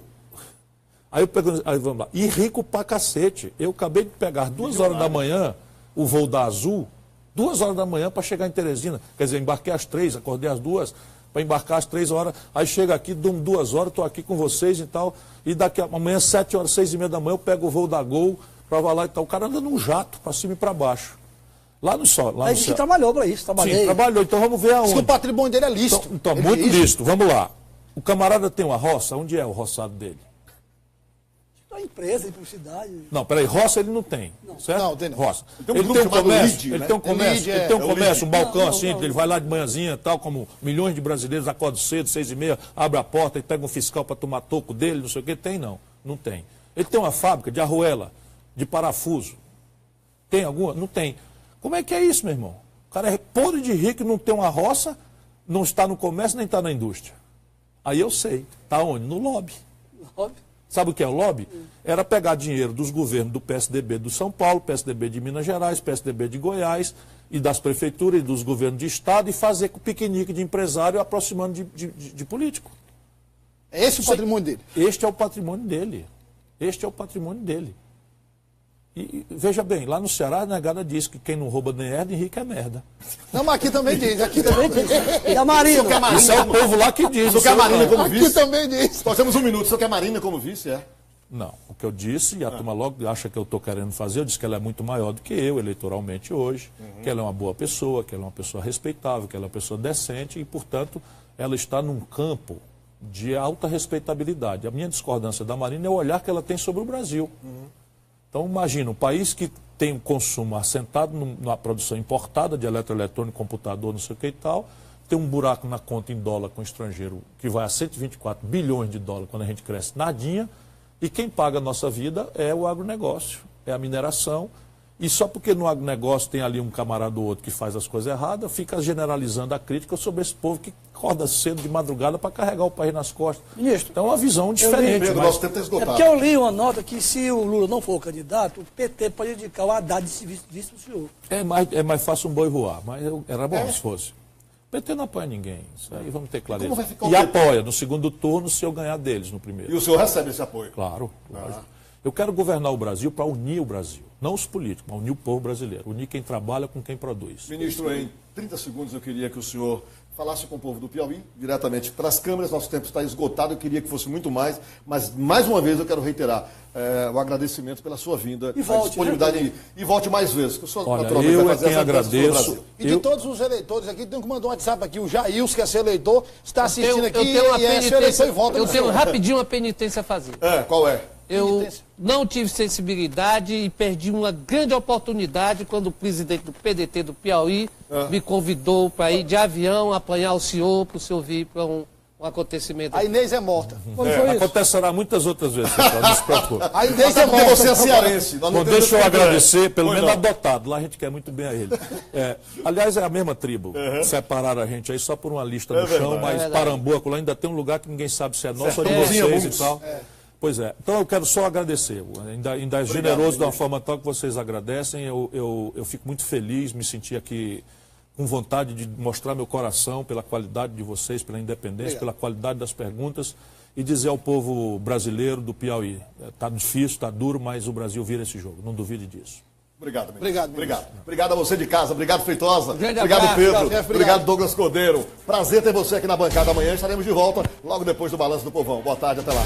Aí eu pego, aí vamos lá, e rico pra cacete. Eu acabei de pegar 2 horas da manhã o voo da Azul, 2 horas da manhã para chegar em Teresina. Quer dizer, embarquei às 3, acordei às 2, para embarcar às 3 horas. Aí chega aqui, dou 2 horas, estou aqui com vocês e tal. E daqui a amanhã, 7 horas, 6h30 da manhã, eu pego o voo da Gol para lá e tal. O cara anda num jato, para cima e para baixo. Lá no sol. Lá a gente trabalhou para isso, trabalhei. Sim, trabalhou. Então vamos ver aonde. Diz que o patrimônio dele é lícito. Então muito lícito. Vamos lá. O camarada tem uma roça, onde é o roçado dele? A empresa, publicidade. Não, peraí, roça ele não tem, certo? Não, tem não. Roça. Tem Ele tem um comércio, Lead, ele tem um comércio, ele tem um comércio, um balcão Não, assim, não. ele vai lá de manhãzinha, tal, como milhões de brasileiros acordam cedo, 6h30, abre a porta e pega um fiscal para tomar toco dele, não sei o que, tem não, não tem. Ele tem uma fábrica de arruela, de parafuso, tem alguma? Não tem. Como é que é isso, meu irmão? O cara é podre de rico, não tem uma roça, não está no comércio, nem está na indústria. Aí eu sei, está onde? No lobby. Óbvio. Sabe o que é o lobby? Era pegar dinheiro dos governos do PSDB do São Paulo, PSDB de Minas Gerais, PSDB de Goiás, e das prefeituras e dos governos de estado, e fazer com piquenique de empresário aproximando de político. É esse o patrimônio dele? Este é o patrimônio dele. Este é o patrimônio dele. E veja bem, lá no Ceará a negada diz que quem não rouba nem herda, rico é merda. Não, mas aqui também diz. Aqui também diz. E a Marina? Isso é o povo lá que diz. Só quer a Marina como Aqui vice? também diz. Nós temos 1 minuto. Só quer a Marina como vice, é? Não, o que eu disse, e a turma logo acha que eu estou querendo fazer, eu disse que ela é muito maior do que eu, eleitoralmente hoje, que ela é uma boa pessoa, que ela é uma pessoa respeitável, que ela é uma pessoa decente e, portanto, ela está num campo de alta respeitabilidade. A minha discordância da Marina é o olhar que ela tem sobre o Brasil. Então, imagina, um país que tem um consumo assentado na produção importada de eletroeletrônico, computador, não sei o que e tal, tem um buraco na conta em dólar com o estrangeiro que vai a 124 bilhões de dólares quando a gente cresce nadinha, e quem paga a nossa vida é o agronegócio, é a mineração, e só porque no agronegócio tem ali um camarada ou outro que faz as coisas erradas, fica generalizando a crítica sobre esse povo que acorda cedo de madrugada para carregar o país nas costas. Ministro, então é uma visão diferente. Pedro, mas... nosso tempo está É esgotado. porque eu li uma nota que se o Lula não for candidato, o PT pode indicar o Haddad de vice do senhor. É mais fácil um boi voar, mas era bom se fosse. O PT não apoia ninguém, isso aí vamos ter clareza. Como vai ficar o E PT? apoia no segundo turno se eu ganhar deles no primeiro. E o senhor recebe esse apoio? Claro, lógico. Eu quero governar o Brasil para unir o Brasil. Não os políticos, mas unir o povo brasileiro. Unir quem trabalha com quem produz. Ministro, em 30 segundos eu queria que o senhor falasse com o povo do Piauí, diretamente para as câmeras. Nosso tempo está esgotado, eu queria que fosse muito mais, mas mais uma vez eu quero reiterar o agradecimento pela sua vinda, E volte, a disponibilidade aí. E volte mais vezes, que o senhor Olha, naturalmente eu vai é fazer quem essa mudança pelo agradeço. Brasil. E de todos os eleitores aqui, tem que mandar um WhatsApp aqui. O Jails, que é ser eleitor, está assistindo aqui tenho uma e é seu eleitor e volta. eu no tenho senhor. rapidinho uma penitência a fazer. Qual é? Eu Penitência. não tive sensibilidade e perdi uma grande oportunidade quando o presidente do PDT do Piauí me convidou para ir de avião apanhar o senhor, para o senhor vir para um um acontecimento. A Inês é morta. Quando foi isso? Acontecerá muitas outras vezes, pessoal, não se preocupe. A Inês Até é porque morta. você é cearense. nós não Bom, temos deixa eu esse agradecer, pelo Pois menos não. adotado. Lá a gente quer muito bem a ele. Aliás, é a mesma tribo. Separaram a gente aí só por uma lista no chão, verdade. mas É verdade. Paramboco lá ainda tem um lugar que ninguém sabe se é nosso ou de Sertãozinho vocês Bundes. e tal. Pois é. Então eu quero só agradecer. Ainda é generoso de uma forma tal que vocês agradecem. Eu fico muito feliz, me senti aqui com vontade de mostrar meu coração pela qualidade de vocês, pela independência, pela qualidade das perguntas e dizer ao povo brasileiro do Piauí, está difícil, está duro, mas o Brasil vira esse jogo, não duvide disso. Obrigado, menino. Obrigado, Obrigado. Obrigado a você de casa. Obrigado, Feitosa. grande Obrigado, abraço, Pedro. obrigado, chefe, Obrigado, obrigado. Douglas Cordeiro. Prazer ter você aqui na bancada amanhã. Estaremos de volta logo depois do Balanço do Povão. Boa tarde, até lá.